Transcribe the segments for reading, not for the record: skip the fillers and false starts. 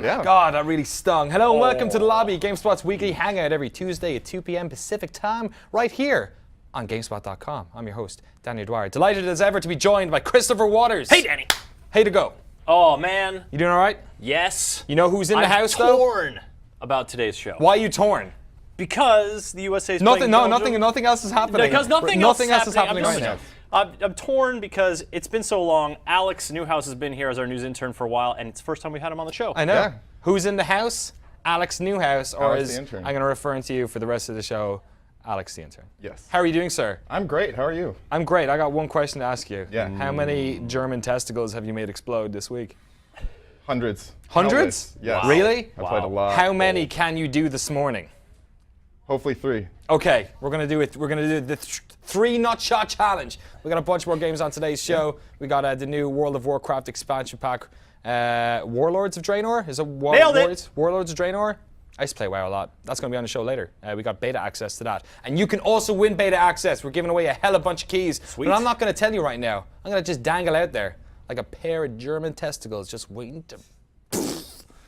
Yeah. God, that really stung. Hello and welcome to the lobby, GameSpot's weekly hangout every Tuesday at 2 p.m. Pacific time, right here on GameSpot.com. I'm your host, Danny Dwyer. Delighted as ever to be joined by Christopher Waters. Hey, Danny. Hey to go. Oh, man. You doing all right? Yes. You know who's in the house, though? I'm torn about today's show. Why are you torn? Because the USA is playing Belgium. Nothing else is happening. Because nothing else is happening right now. I'm torn because it's been so long. Alex Newhouse has been here as our news intern for a while, and it's the first time we've had him on the show. I know. Yeah. Who's in the house? Alex Newhouse, or Alex as the I'm intern. going to refer to you for the rest of the show, Alex the intern. Yes. How are you doing, sir? I'm great. How are you? I'm great. I got one question to ask you. Yeah. How many German testicles have you made explode this week? Hundreds. Hundreds? Yes. Wow. Really? I played a lot. How many can you do this morning? Hopefully 3. Okay, we're gonna do it. We're gonna do the 3 nut shot challenge. We got a bunch more games on today's show. We got the new World of Warcraft expansion pack, Warlords of Draenor. Is it Nailed it. Warlords of Draenor? I used to play WoW a lot. That's gonna be on the show later. We got beta access to that, and you can also win beta access. We're giving away a hell of a bunch of keys. Sweet. But I'm not gonna tell you right now. I'm gonna just dangle out there like a pair of German testicles, just waiting to.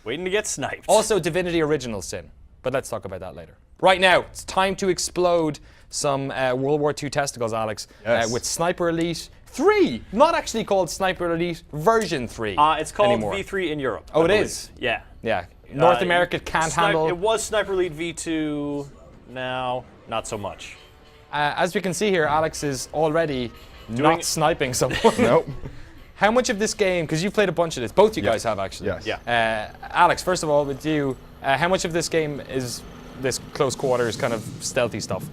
Waiting to get sniped. Also, Divinity Original Sin, but let's talk about that later. Right now, it's time to explode some World War II testicles, Alex, Yes. with Sniper Elite 3. Not actually called Sniper Elite version 3 it's called anymore. V3 in Europe. Oh, I it believe. is? Yeah. Yeah. North America can't handle. It was Sniper Elite V2. Now, not so much. As we can see here, Alex is already not sniping someone. Nope. How much of this game, because you've played a bunch of this, both you guys have actually. Yes. Yeah. Alex, first of all, with you, how much of this game is this close quarters kind of stealthy stuff?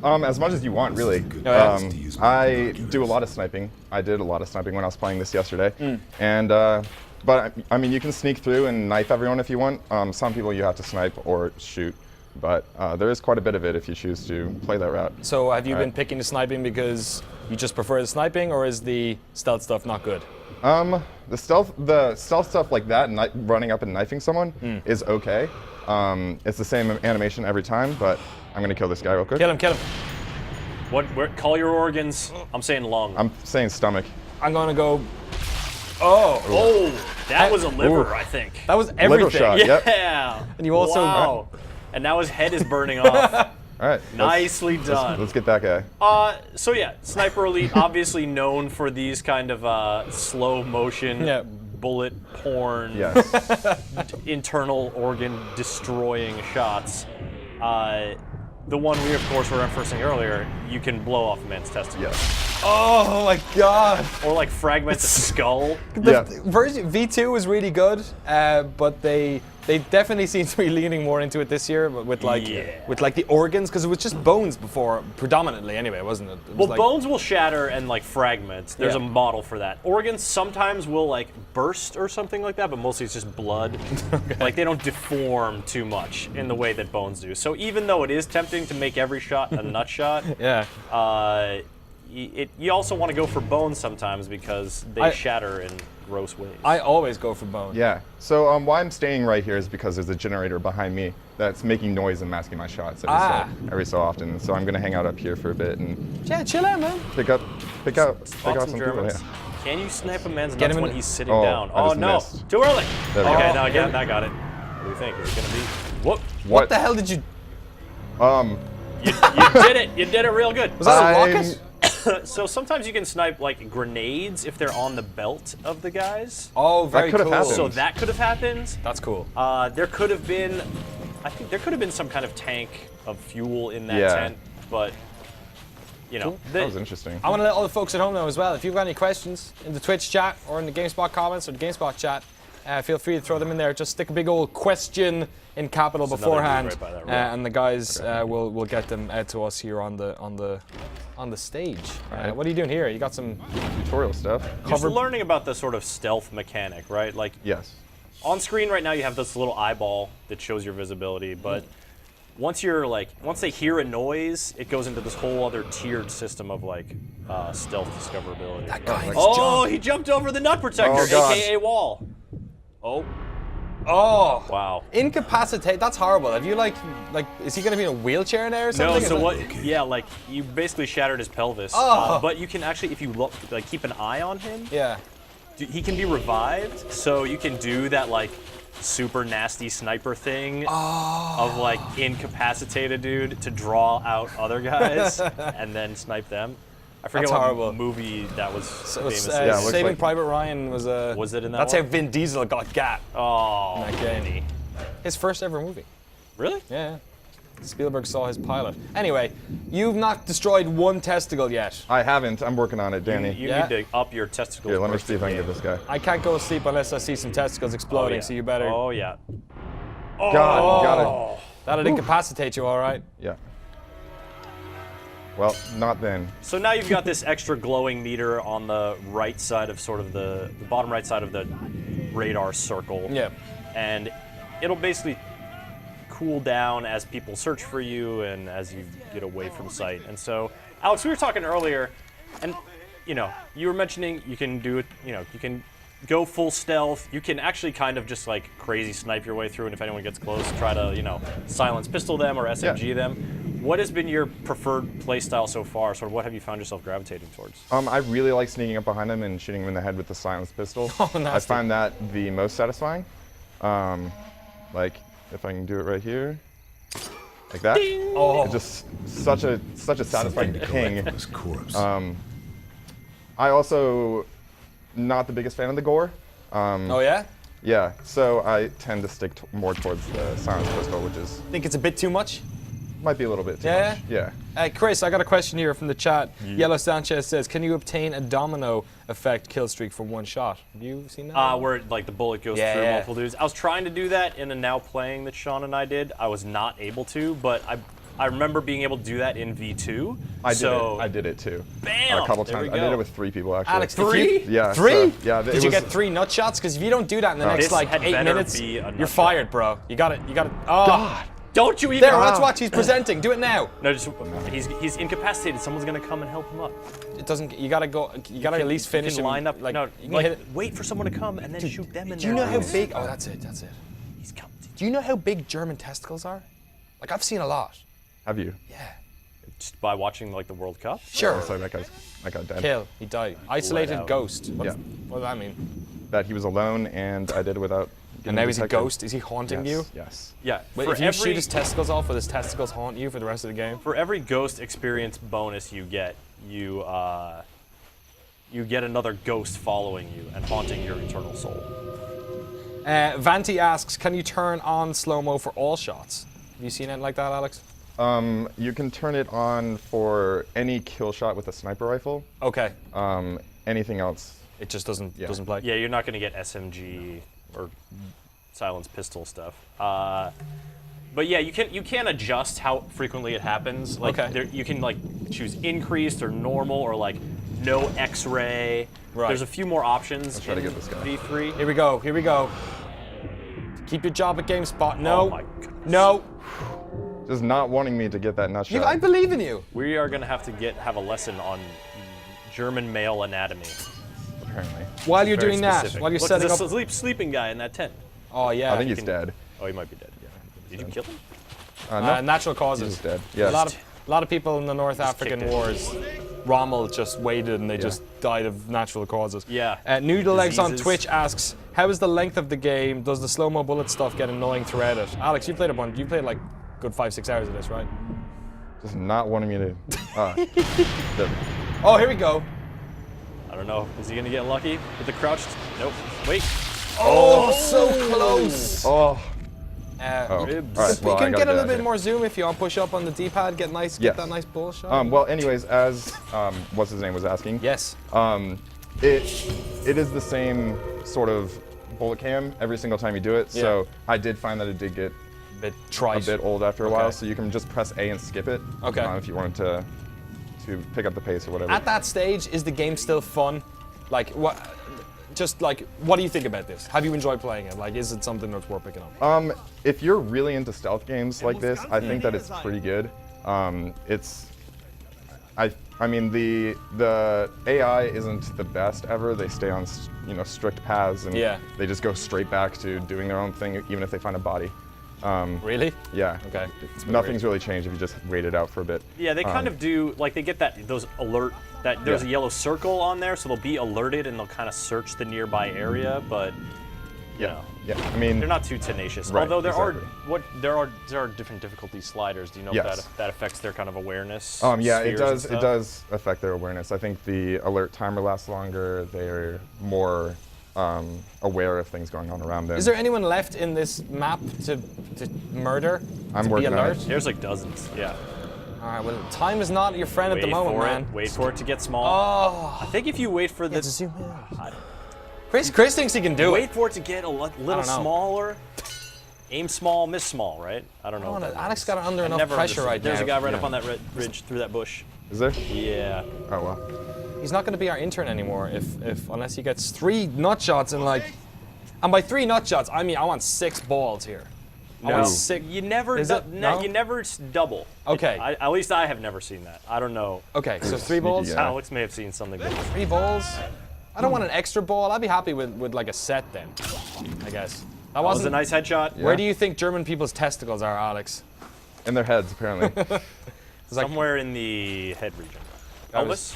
As much as you want, really. yeah. I do a lot of sniping. I did a lot of sniping when I was playing this yesterday. And, but I mean, you can sneak through and knife everyone if you want. Some people you have to snipe or shoot. But there is quite a bit of it if you choose to play that route. So have you been picking the sniping because you just prefer the sniping, or is the stealth stuff not good? The stealth stuff like that, running up and knifing someone, is okay. It's the same animation every time, but I'm gonna kill this guy real quick. Kill him, kill him. Call your organs. I'm saying lung. I'm saying stomach. I'm gonna go. Oh, That was a liver, Ooh. I think. that was everything. Liver shot. Yeah. Yep. And you also. Wow. And now his head is burning off. All right. Nicely done. Let's get that guy. So yeah, Sniper Elite, obviously known for these kind of slow motion, bullet porn, Yes. internal organ destroying shots. The one we, of course, were referencing earlier, you can blow off a man's testicles. Yes. Oh my God. Or like fragment the skull. Yeah. Version V2 was really good, but they definitely seem to be leaning more into it this year with like the organs, because it was just bones before predominantly anyway, wasn't it? It was Well, bones will shatter and like fragments. There's Yeah. a model for that. Organs sometimes will like burst or something like that, but mostly it's just blood. Like they don't deform too much in the way that bones do. So even though it is tempting to make every shot a nut shot, Yeah. you also want to go for bones sometimes because they shatter in gross ways. I always go for bone. Yeah. So why I'm staying right here is because there's a generator behind me that's making noise and masking my shots every so often. So I'm gonna hang out up here for a bit and Yeah, chill out, man. pick out Spot some people. Germans. Yeah. Can you snipe a man's Get nuts him when in- he's sitting Oh, down? I Oh just no, missed. too early. There we Okay, go. now I got it. What do you think? It's gonna be. Whoop. What the hell did you? You did it. You did it real good. Was that a rocket? So sometimes you can snipe like grenades if they're on the belt of the guys. Oh, very could have cool. happened. So that could have happened. That's cool. There could have been, I think there could have been some kind of tank of fuel in that Yeah. tent, but you know, That was interesting. I want to let all the folks at home know as well. If you've got any questions in the Twitch chat or in the GameSpot comments or the GameSpot chat, feel free to throw them in there. Just stick a big old question in capital There's another beforehand, dude right by that row. and the guys will get them out to us here on the stage. What are you doing here? You got some Tutorial stuff. just learning about the sort of stealth mechanic, right? Like Yes. on screen right now, you have this little eyeball that shows your visibility, but once they hear a noise, it goes into this whole other tiered system of like stealth discoverability. that guy. He jumped over the nut protector, Oh, God. aka wall. Oh, wow. Incapacitate. That's horrible. Have you like is he gonna be in a wheelchair now or something? No, Is so that- what? Yeah, like you basically shattered his pelvis. Oh. But you can actually, if you look, like keep an eye on him, Yeah. he can be revived. So you can do that like super nasty sniper thing of like incapacitate a dude to draw out other guys and then snipe them. I forget That's what horrible. movie that was So it was, famous. Yeah, it looks Saving like- Private Ryan was a. Was it in that That's one? how Vin Diesel got gat. Oh, in that game. Vinny. His first ever movie. Really? Yeah. Spielberg saw his pilot. Anyway, you've not destroyed one testicle yet. I haven't. I'm working on it, Danny. You Yeah. need to up your testicles. Here, let me burst see if I can game. get this guy. I can't go to sleep unless I see some testicles exploding, yeah. so you better. Oh yeah. God, got it. That'll incapacitate you, all right? Yeah. Well, not then. So now you've got this extra glowing meter on the right side of sort of the bottom right side of the radar circle. Yeah. And it'll basically cool down as people search for you and as you get away from sight. And so, Alex, we were talking earlier, and you were mentioning you can do it. You can go full stealth. You can actually kind of just like crazy snipe your way through, and if anyone gets close, try to silence pistol them or SMG them. What has been your preferred playstyle so far? Sort of what have you found yourself gravitating towards? I really like sneaking up behind him and shooting him in the head with the silenced pistol. Oh, I nasty. find that the most satisfying. Like if I can do it right here, like that. Oh. It's just such a satisfying ping. This corpse. I also not the biggest fan of the gore. Oh, yeah? Yeah, so I tend to stick more towards the silenced pistol, which is Think it's a bit too much? might be a little bit too Yeah? much. Yeah. Chris, I got a question here from the chat. Yellow Sanchez says, can you obtain a domino effect kill streak from one shot? Have you seen that? Where like the bullet goes Yeah, through yeah. multiple dudes. I was trying to do that in a now playing that Sean and I did. I was not able to, but I remember being able to do that in V2. I did it too. Bam! A couple There we times. I did go. it with 3 people actually. Alex, Three? Yeah. Three? So, yeah. Did you get 3 nut shots? Because if you don't do that in the next This like had 8 better minutes, be a nut you're shot. fired, bro. You got it. Oh. God. Don't you even? There, let's watch. He's presenting. Do it now. No, just he's incapacitated. Someone's gonna come and help him up. It doesn't. You gotta go. You gotta at least finish You can him. line up. Like, No, you can like hit it. wait for someone to come and then shoot them in Do you there. know how big? Oh, that's it. That's it. He's coming. Do you know how big German testicles are? Like I've seen a lot. Have you? Yeah. Just by watching like the World Cup. Sure. Oh, sorry, that guy dead. Kill. He died. Isolated out. ghost. Yeah. What does that mean? That he was alone and I did it without. And getting now he's a detected. ghost. Is he haunting you? Yes. Yeah. Wait, for if you every, shoot his testicles off, will his testicles haunt you for the rest of the game? for every ghost experience bonus you get, you get another ghost following you and haunting your eternal soul. Vanti asks, can you turn on slow-mo for all shots? Have you seen anything like that, Alex? You can turn it on for any kill shot with a sniper rifle. Okay. Anything else? It just doesn't Yeah. play. Yeah, you're not gonna get SMG or silenced pistol stuff. But yeah, you can adjust how frequently it happens. Like Okay. you can like choose increased or normal or like no X-ray. Right. There's a few more options. try to in get this guy. V3. Here we go. Here we go. Keep your job at GameSpot. No. Oh my goodness. No. Just not wanting me to get that nut shot. I believe in you. We are gonna have to have a lesson on German male anatomy. Apparently. While you're Very doing that, specific. while you're Look, setting up. there's a sleeping guy in that tent. Oh yeah. I think he's dead. Oh, he might be dead. Did you kill him? No, natural he's causes. just dead. A Yes. lot of people in the North African kicked it. wars, Rommel just waited and they just died of natural causes. Yeah. Noodle Legs on Diseases. Twitch asks, how is the length of the game? Does the slow-mo bullet stuff get annoying throughout it? Alex, you played a bunch. You played like good 5-6 hours of this, right? Just not wanting me to. There. Oh, here we go. I don't know. Is he gonna get lucky with the crouched? Nope. Wait. Oh, so close. Oh. Oh. Ribs. All right, well, you I can got get a that little bit here. more zoom if you want. Push up on the D-pad, get Yes. that nice bull shot. Well, anyways, as what's his name was asking. Yes. It is the same sort of bullet cam every single time you do it. So I did find that it did get A bit a trite. bit old after a while. Okay. So you can just press A and skip it. Okay. If you wanted to pick up the pace or whatever. At that stage, is the game still fun? Like what? Just like, what do you think about this? Have you enjoyed playing it? Like, is it something that's worth picking up? If you're really into stealth games like this, I think that it's pretty good. I mean the AI isn't the best ever. They stay on strict paths and they just go straight back to doing their own thing even if they find a body. Really? Yeah. Okay. Nothing's really changed if you just wait it out for a bit. Yeah, they kind of do, like they get those alert, that there's a yellow circle on there, so they'll be alerted and they'll kind of search the nearby area, but you know. Yeah. I mean, They're not too tenacious. Right, Although exactly. there are different difficulty sliders. Do you know Yes. if that affects their kind of awareness? yeah, it spheres and does. It stuff? does affect their awareness. I think the alert timer lasts longer. They're more aware of things going on around them. Is there anyone left in this map to murder? I'm to working be on alert? it. There's like dozens. Yeah. All right. Well, time is not your friend at the moment, man. Wait for it to get small. Oh. I think if you wait for To the zoom in. Chris thinks he can do wait it. for it to get a little know. smaller. Aim small, miss small, right? I don't know. Oh, what no, that Alex means. got it under I enough never pressure understood. right There's now. a guy right Yeah. up on that ridge through that bush. Is there? Yeah. Oh well. He's not going to be our intern anymore unless he gets 3 nut shots and like. And by 3 nut shots, I mean I want 6 balls here. I No. want 6. You never, Is it? No? you never double. Okay. At least I have never seen that. I don't know. Okay, so 3 Sneaky balls. guy. Alex may have seen something. But 3 balls. I don't want an extra ball. I'd be happy with like a set then. I guess. That that was wasn't a nice headshot. Where do you think German people's testicles are, Alex? In their heads, apparently. It's like, Somewhere in the head region. That Elvis? was-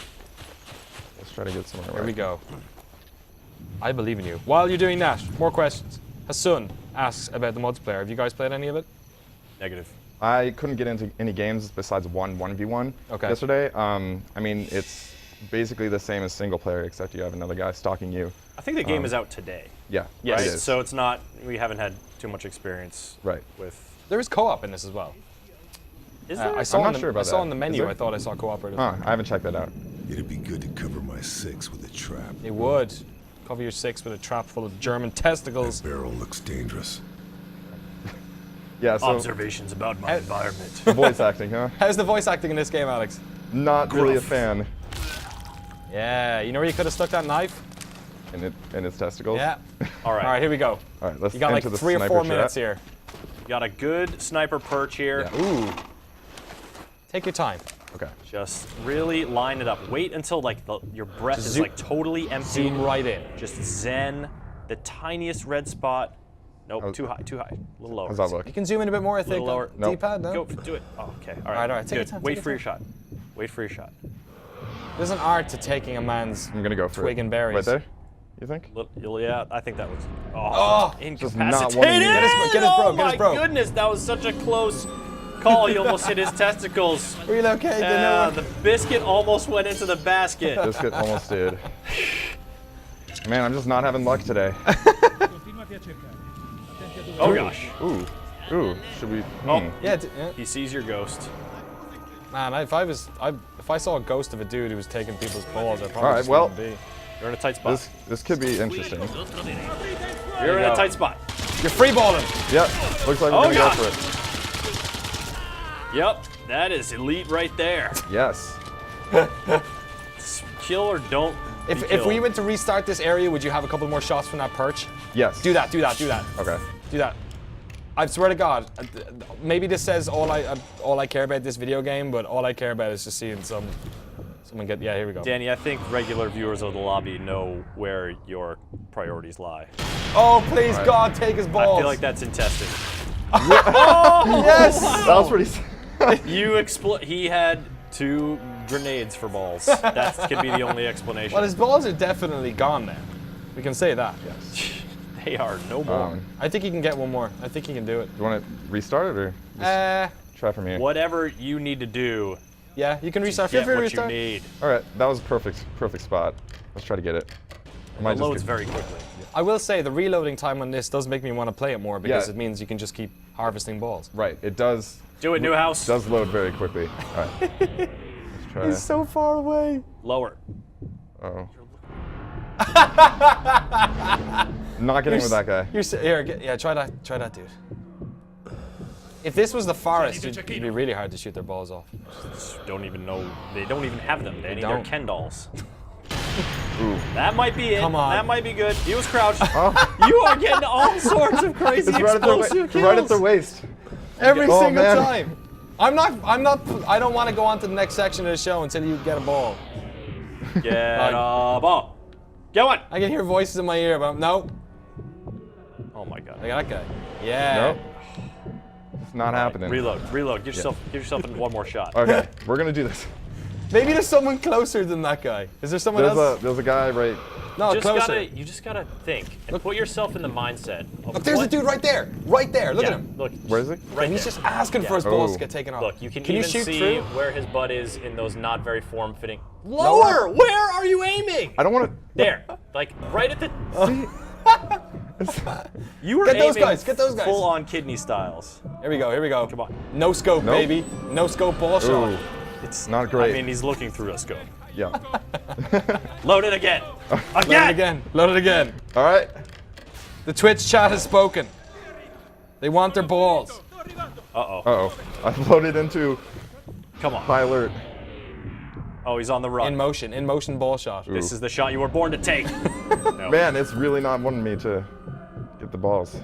Let's try to get somewhere. here we go. I believe in you. While you're doing that, more questions. Hassan asks about the multiplayer. Have you guys played any of it? Negative. I couldn't get into any games besides one 1v1 Okay. yesterday. I mean, it's basically the same as single player, except you have another guy stalking you. I think the game is out today. Yeah. Yes. It is. So it's not. We haven't had too much experience. Right. With. There is co-op in this as well. Is there? I saw I'm on not the, sure about I saw that. on the Is menu. there? I thought I saw cooperative. Huh, I haven't checked that out. It'd be good to cover my 6 with a trap. It would. Cover your 6 with a trap full of German testicles. Barrel looks dangerous. Yeah, so Observations about my environment. voice acting, huh? How's the voice acting in this game, Alex? Not really a Gruff. fan. Yeah, you know where you could have stuck that knife? In its testicles. Yeah. All right. All right, here we go. All right, let's You got like enter the 3 or sniper 4 chat. minutes here. Got a good sniper perch here. Yeah. Ooh. Take your time. Okay. Just really line it up. Wait until like your breath Just is zoom- like totally empty. Zoom right in. Just zen. The tiniest red spot. Nope, Oh. too high, too high. A little lower. How's that look? You can zoom in a bit more, I think. Little lower. on Nope. D-pad, no? Go, do it. Oh, okay. All right, right. all right. Take your Good. time, Wait take for your your shot. Wait for your shot. There's an art to taking a man's I'm gonna go for twig it. and berries. Right there? You think? Yeah, I think that was. Oh, incapacitated. not wanting to Get his bro, Oh get his bro. my goodness, that was such a close call. He almost hit his testicles. Relocate The biscuit almost went into the basket. Biscuit almost did. Man, I'm just not having luck today. Oh gosh. Ooh. Should we? Yeah, He sees your ghost. man. If I saw a ghost of a dude who was taking people's balls, I'd probably All right, just well- wouldn't be. You're in a tight spot. This could be interesting. You're in go. a tight spot. You're free balling. Yep. Looks like we're Oh, gonna gosh. go for it. Yep, that is elite right there. Yes. Kill or don't. be If we killed. went to restart this area, would you have a couple more shots from that perch? Yes. Do that. Okay. Do that. I swear to God, maybe this says all I care about this video game, but all I care about is just seeing someone get. Yeah, here we go. Danny, I think regular viewers of the lobby know where your priorities lie. Oh, please, All right. God, take his balls. I feel like that's in testing. Yes. That was pretty. He had 2 grenades for balls. That could be the only explanation. Well, his balls are definitely gone now. We can say that. Yes. They are no more. I think he can get one more. I think he can do it. You want to restart it or just try from here? Whatever you need to do, Yeah, you can restart. Feel get free to what you restart. need. All right, that was a perfect spot. Let's try to get it. I might It just loads get- very quickly. I will say the reloading time on this does make me want to play it more because Yeah. it means you can just keep harvesting balls. Right, it does. Do it, new house. Does load very quickly. All right. Let's try. so far away. Lower. Oh. Not getting with that guy. Yeah, try that, dude. If this was the forest, it'd be really hard to shoot their balls off. Don't even know. They don't even have them, Danny. They're don't. Ken dolls. Ooh. That might be it. Come on. That might be good. He was crouched. Oh. You are getting all sorts of crazy It's right at, explosive right at kills. the waist. Every Oh, single man. time. I don't want to go on to the next section of the show until you get a ball. Get a ball. Get one. I can hear voices in my ear, but no. Oh my god. Look at that guy. Yeah. Nope. It's not happening. Reload. Give yourself one more shot. Okay, we're gonna do this. Maybe there's someone closer than that guy. Is there someone else? There's a guy right No, closer. You just gotta think and put yourself in the mindset. Of Look, there's a dude right there. Right there. Look at him. Look, Where is he? right He's there. just asking for his balls to get taken off. Look, you can you even shoot see through? where his butt is in those not very form-fitting. Lower! Where are you aiming? I don't want to. There, like right at the. You were Get those aiming guys, get those guys. Full-on kidney styles. Here we go. Here we go. Come on. No scope, Nope. baby. No scope ball shot. Ooh, It's not great. I mean, he's looking through a scope. yeah. Load it again. Load it again. Load it again. All right. The Twitch chat has spoken. They want their balls. Uh-oh. Uh-oh. I loaded into Come on. high alert. Oh, he's on the run. In motion ball shot. This is the shot you were born to take. No. Man, it's really not wanting me to get the balls.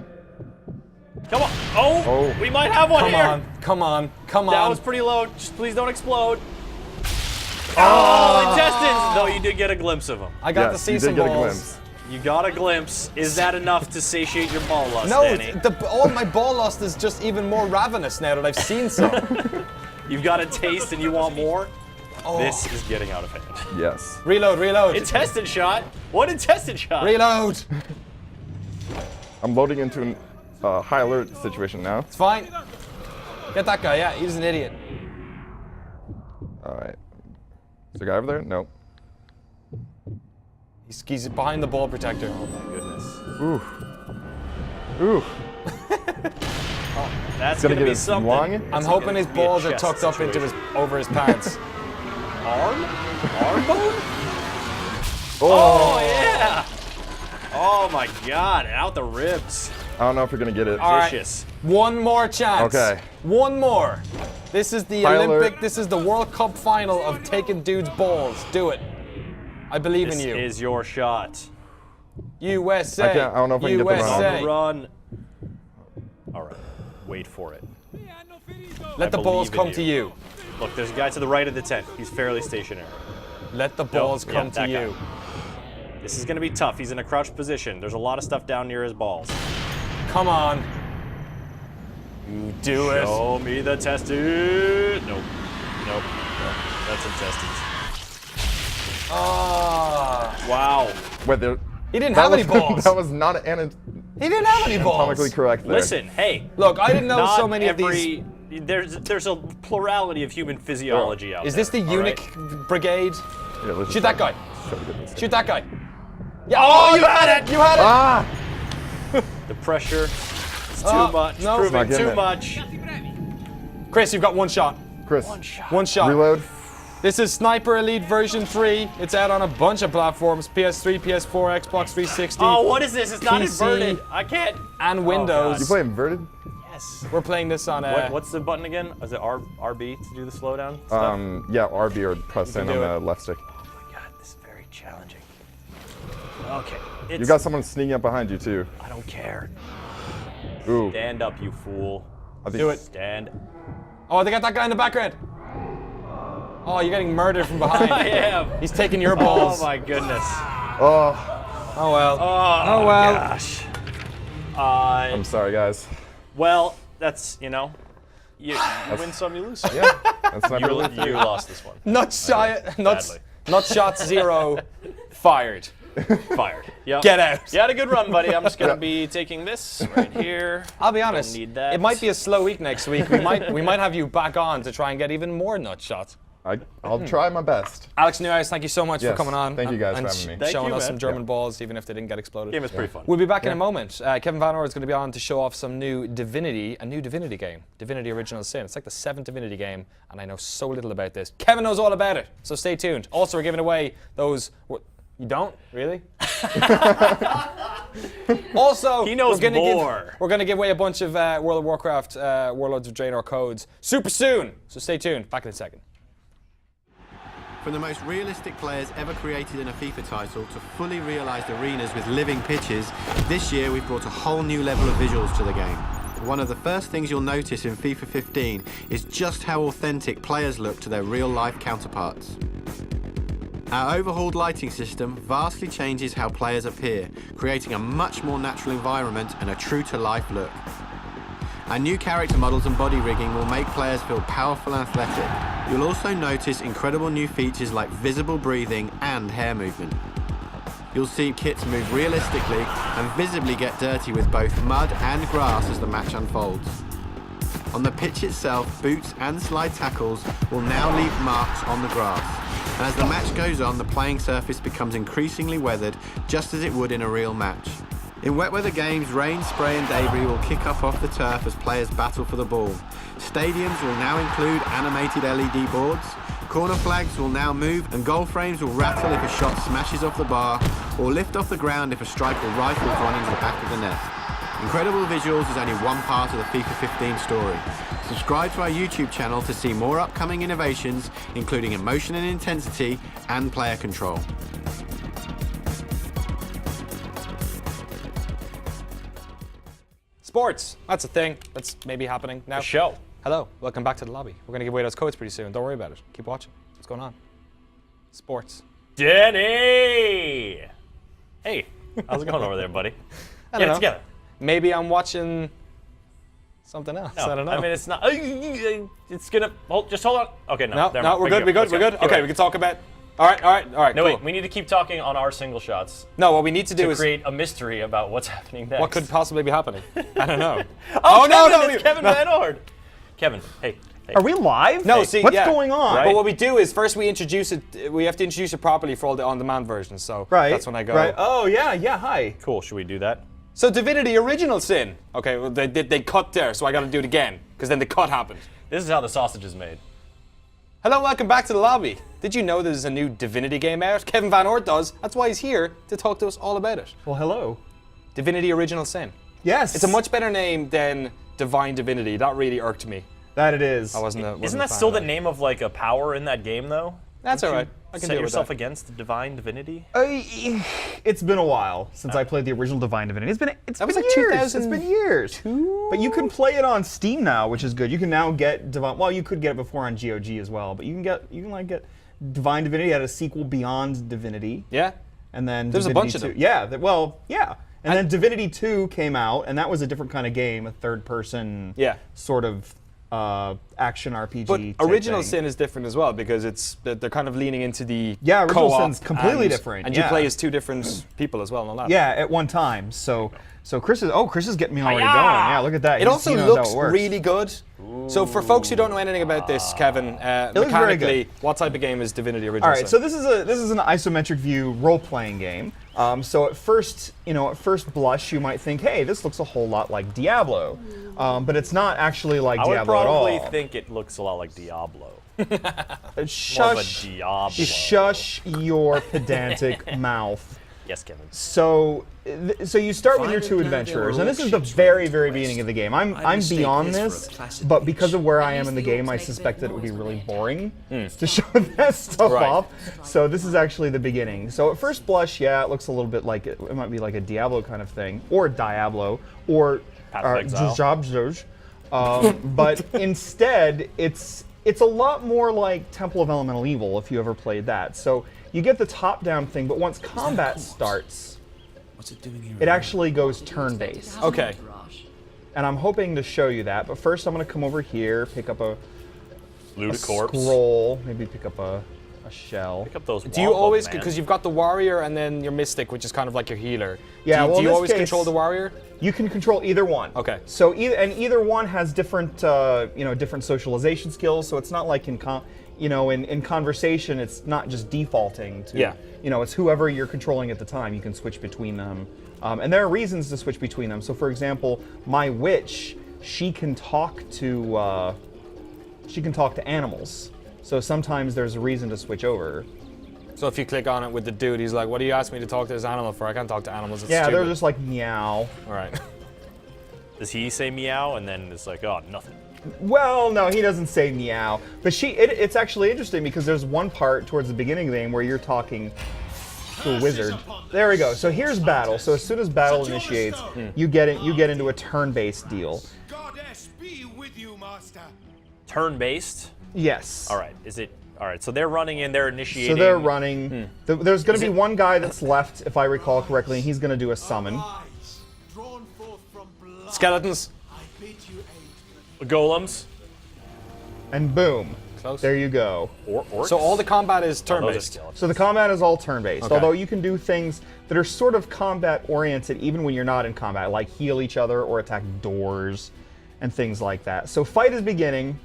Come on. Oh, we might have one Come here. on. Come on. Come That on. was pretty low. Just please don't explode. Oh, intestines! Though you did get a glimpse of them. I got to Yes, see you some did get a balls. glimpse. You got a glimpse. Is that enough to satiate your ball lust, No, Danny? all my ball lust is just even more ravenous now that I've seen some. You've got a taste and you want more? Oh. This is getting out of hand. Yes. Reload, reload. Intestine shot? What intestine shot? Reload. I'm loading into a high alert situation now. It's fine. Get that guy. Yeah, he's an idiot. All right. Is there a guy over there? Nope. He's behind the ball protector. Oh my goodness. Ooh. Ooh. That's Gonna gonna get be it something. long. I'm hoping his be a balls are chest tucked up into situation. over his pants. Arm? Arm bone? Oh yeah! Oh my god, out the ribs. I don't know if you're gonna get it. All right. Vicious. One more chance. Okay. One more. This is the High Olympic. alert. This is the World Cup final of taking dudes' balls. Do it. I believe This in you. is your shot. USA. I don't know if I can get the run. USA. Run. All right. Wait for it. Let the I balls believe in come to you. Look, there's a guy to the right of the tent. He's fairly stationary. Let the balls yeah, come to that guy. you. This is going to be tough. He's in a crouched position. There's a lot of stuff down near his balls. Come on. You do it. Show me the testes. Nope. Nope. That's intestines. Ah. Wow. Wait, there. He didn't have any balls. That was not He didn't have any balls. anatomically correct there. Listen, hey. Look, I didn't know Not so many every, of these. There's a plurality of human physiology out there. Is this the all eunuch right? brigade? Yeah, let's Shoot just that guy. try to get this Shoot that guy. Yeah. Oh, you had it! You had it. Ah! The pressure. It's too Oh, much. no. Proving It's not too getting much. Chris, you've got one shot. Chris, One shot. reload. This is Sniper Elite version 3. It's out on a bunch of platforms: PS3, PS4, Xbox 360, Oh, what is this? It's not PC. inverted. I can't. and Windows. You play inverted? Yes. We're playing this on What's the button again? Is it RB to do the slowdown stuff? Yeah, RB or press in can on do the it. left stick. Oh my god, this is very challenging. Okay. You got someone sneaking up behind you too. I don't care. Ooh. Stand up, you fool. I think Do it. Stand. Oh, they got that guy in the background. Oh, you're getting murdered from behind. I am. He's taking your balls. Oh my goodness. Oh, Oh well. Oh, well. gosh. I'm sorry, guys. Well, that's, you know, you win some, you lose some. Yeah, that's not You, really you lost this one. Not Badly. shot zero. Fired. Fired. Yep. Get out. You had a good run, buddy. I'm just gonna be taking this right here. I'll be honest. Don't need that. It might be a slow week next week. We might have you back on to try and get even more nut shots. I'll try my best. Alex Newhouse, thank you so much for Yes, coming on. thank you guys and for having me. Thank showing you, us man. some German balls, even if they didn't get exploded. Game was pretty fun. We'll be back in a moment. Kevin Van Orr is going to be on to show off some new Divinity game. Divinity Original Sin. It's like the 7th Divinity game, and I know so little about this. Kevin knows all about it, so stay tuned. Also, we're giving away those... You don't? Really? Also, He knows we're gonna more. we're going to give away a bunch of World of Warcraft Warlords of Draenor codes super soon, so stay tuned. Back in a second. From the most realistic players ever created in a FIFA title to fully realised arenas with living pitches, this year we've brought a whole new level of visuals to the game. One of the first things you'll notice in FIFA 15 is just how authentic players look to their real-life counterparts. Our overhauled lighting system vastly changes how players appear, creating a much more natural environment and a true-to-life look. Our new character models and body rigging will make players feel powerful and athletic. You'll also notice incredible new features like visible breathing and hair movement. You'll see kits move realistically and visibly get dirty with both mud and grass as the match unfolds. On the pitch itself, boots and slide tackles will now leave marks on the grass. And as the match goes on, the playing surface becomes increasingly weathered, just as it would in a real match. In wet weather games, rain, spray and debris will kick up off the turf as players battle for the ball. Stadiums will now include animated LED boards. Corner flags will now move and goal frames will rattle if a shot smashes off the bar or lift off the ground if a striker rifles one into the back of the net. Incredible visuals is only one part of the FIFA 15 story. Subscribe to our YouTube channel to see more upcoming innovations, including emotion and intensity and player control. Sports. That's a thing. That's maybe happening now. Show. Hello. Welcome back to the lobby. We're going to give away those codes pretty soon. Don't worry about it. Keep watching. What's going on? Sports. Denny! Hey, how's it going over there, buddy? I Get don't it know. together. Maybe I'm watching something else. No, I don't know. I mean, it's not. It's gonna. Just hold on. Okay, no. no, never no, mind. we're good. Let's We're go. good. You're Okay, right. we can talk about. All right. No, cool. wait. We need to keep talking on our single shots No, what we need to do to is create a mystery about what's happening next. what could possibly be happening. I don't know. Oh, no, Kevin, no, it's Kevin Van Ord. Kevin, hey. Are we live? No, see, what's yeah. going on? Right. But what we do is first we introduce it. We have to introduce it properly for all the on-demand versions. So Right. that's when I go. Right. Oh yeah. Hi. Cool. Should we do that? So Divinity Original Sin. Okay, well they cut there, so I got to do it again because then the cut happened. This is how the sausage is made. Hello, welcome back to the lobby. Did you know there's a new Divinity game out? Kevin Van Ort does. That's why he's here to talk to us all about it. Well, hello. Divinity Original Sin. Yes. It's a much better name than Divine Divinity. That really irked me. That it is. I wasn't a Isn't a that fan still of the that. name of like a power in that game, though? That's all right. I can Set deal with yourself that. against the divine divinity. It's been a while since I played the original Divine Divinity. It's That was been like years. It's been years. 2002? But you can play it on Steam now, which is good. You can now get Divine. Well, you could get it before on GOG as well, but you can get Divine Divinity. It had a sequel Beyond Divinity, Yeah. and then There's a Divinity bunch of 2. them. Yeah. And then Divinity 2 came out, and that was a different kind of game, a third-person Yeah. sort of action RPG. But type Original thing. Sin is different as well because they're kind of leaning into the Yeah, Original co-op Sin's completely and- different, And you yeah. play as two different people as well and all that. Yeah, at one time. So Chris is getting me already Hi-ya! going. Yeah, look at that. It also He knows how looks it works. really good. So for folks who don't know anything about this, Kevin, looks very mechanically, good. what type of game is Divinity Original All right, so this is an isometric view role-playing game. So at first blush, you might think, hey, this looks a whole lot like Diablo, but it's not actually like I would Diablo at probably all. think it looks a lot like Diablo. Shush, Diablo. shush your pedantic mouth. Yes, Kevin. So you start with your two adventurers, and this is the very, very beginning of the game. I'm beyond this, but because of where I am in the game, I suspect that it would be really boring to show that stuff Right. off. So this is actually the beginning. So at first blush, yeah, it looks a little bit like it might be like a Diablo kind of thing, or Diablo, or Path of Exile. Jabjoj. But instead, it's a lot more like Temple of Elemental Evil, if you ever played that. So you get the top-down thing, but once combat starts, What's it doing here? it actually goes turn-based. Okay. And I'm hoping to show you that, but first I'm going to come over here, pick up a Loot a corpse. scroll, maybe pick up a shell. Pick up those. Do you womp always, man. because you've got the warrior and then your mystic, which is kind of like your healer. Yeah, Do well, in you this always case- control the warrior? You can control either one. Okay. So either one has different different socialization skills. So it's not like in conversation, it's not just defaulting to. Yeah. It's whoever you're controlling at the time. You can switch between them, and there are reasons to switch between them. So for example, my witch, she can talk to animals. So sometimes there's a reason to switch over. So if you click on it with the dude, he's like, what do you ask me to talk to this animal for? I can't talk to animals. It's Yeah, stupid. they're just like meow. All right. Does he say meow and then it's like, oh, nothing? Well, no, he doesn't say meow. But it's actually interesting because there's one part towards the beginning of the game where you're talking to a wizard. There we go. So here's battle. So as soon as battle initiates, you get into a turn-based deal. Goddess be with you, master. Turn-based. Yes. All right. Is it? All right. So they're running in. They're initiating. So they're running. There's going to be one guy that's left, if I recall correctly, and he's going to do a summon. Eyes drawn forth from blood. Skeletons. I bid you aid. Golems. And boom. close. There you go. Orcs? So all the combat is Those are turn-based. skeletons. So the combat is all turn-based, Okay. although you can do things that are sort of combat-oriented even when you're not in combat, like heal each other or attack doors and things like that. So fight is beginning,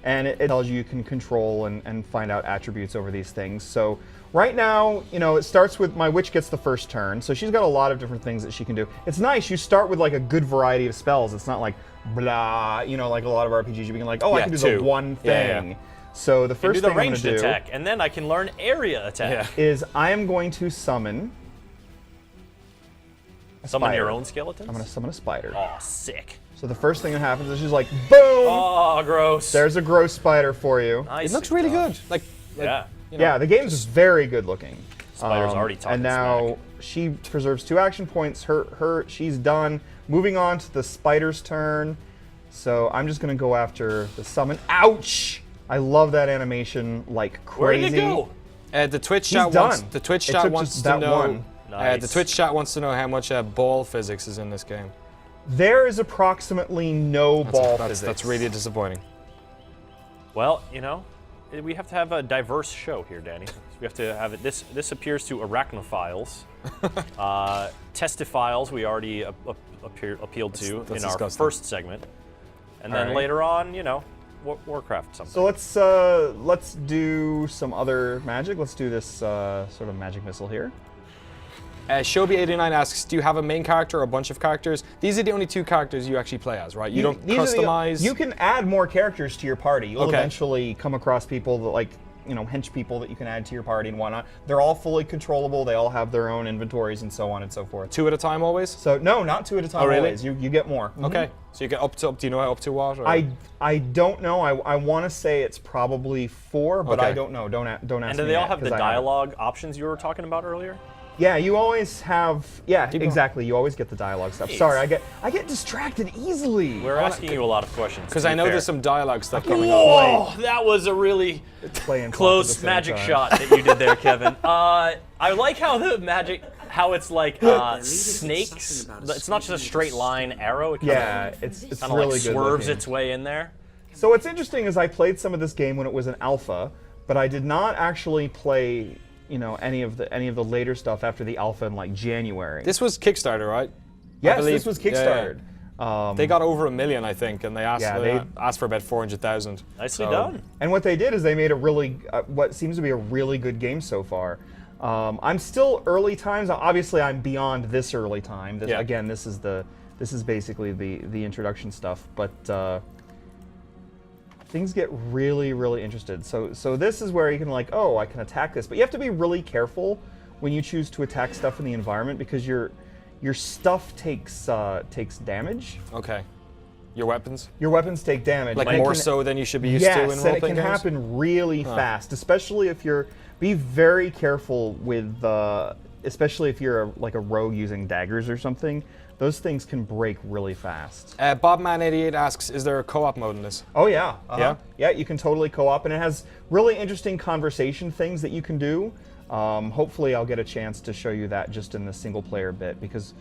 and it tells you can control and find out attributes over these things. So right now, you know, it starts with my witch gets the first turn, so she's got a lot of different things that she can do. It's nice, you start with like a good variety of spells. It's not like blah, you know, like a lot of RPGs, you can like, oh, I Yeah, can do two. the one Yeah, thing. yeah. So the do first the thing I'm ranged going to do attack, and then I can learn area attack. is I am going to summon a Summon your spider. own skeletons? I'm going to summon a spider. Oh, sick. So the first thing that happens is she's like, boom! Oh, gross. There's a gross spider for you. Nice. It looks really good. Like Yeah. you know. Yeah, the game's very good looking. Spider's already talking And now smack. she preserves 2 action points. She's done. Moving on to the spider's turn. So I'm just going to go after the summon. Ouch! I love that animation like Where crazy. did it go? The Twitch He's chat wants. done. The Twitch It chat took wants just to that know. one. Nice. The Twitch chat wants to know how much ball physics is in this game. There is approximately no ball physics. That's really disappointing. Well, you know, we have to have a diverse show here, Danny. We have to have it. This appears to arachnophiles. Testophiles we already appealed to That's in our disgusting. first segment. And then Alright. later on, you know, Warcraft something. So let's do some other magic. Let's do this sort of magic missile here. Shobi89 asks, do you have a main character or a bunch of characters? These are the only 2 characters you actually play as, right? You don't These are the- customize. you can add more characters to your party. You'll Okay. eventually come across people that like, you know, hench people that you can add to your party and whatnot. They're all fully controllable. They all have their own inventories and so on and so forth. 2 at a time always? So no, not 2 at a time. Oh, really? Always. You get more. Mhm. Okay. So you get up to, do you know how up to what? Or? I don't know. I want to say it's probably 4, but Okay. I don't know. Don't ask and me do they all that, have the 'cause I haven't. dialogue options you were talking about earlier? Yeah, you always have. Yeah, going. exactly. You always get the dialogue stuff. Jeez. Sorry, I get distracted easily. We're asking you a lot of questions. Because to I be know fair. there's some dialogue stuff coming up. Oh, that was a really Playing close magic shot that you did there, Kevin. I like how the magic, how it's like snakes. It's not just a straight line arrow. It Yeah, it's kind of really like good swerves looking. its way in there. So what's interesting is I played some of this game when it was an alpha, but I did not actually play, you know, any of the later stuff after the alpha in like January. This was Kickstarter, right? yes, believe- this was yeah, yeah. Kickstarted. They got over 1 million, I think, and they asked, Yeah, they- asked for about 400,000. Nicely So- done. And what they did is they made a really, what seems to be a really good game so far. I'm still early times. Obviously, I'm beyond this early time. Yeah. Again, this is basically the introduction stuff. But things get really, really interested. So this is where you can like, oh, I can attack this, but you have to be really careful when you choose to attack stuff in the environment because your stuff takes damage. Okay. Your weapons? Your weapons take damage. Like and it more can- so than you should be used to in Yes, and it role-playing can games? happen really fast, especially if you're. Be very careful with, especially if you're like a rogue using daggers or something. Those things can break really fast. Bobman88 asks, is there a co-op mode in this? Oh yeah, Yeah? yeah. You can totally co-op, and it has really interesting conversation things that you can do. Hopefully, I'll get a chance to show you that just in the single-player bit because.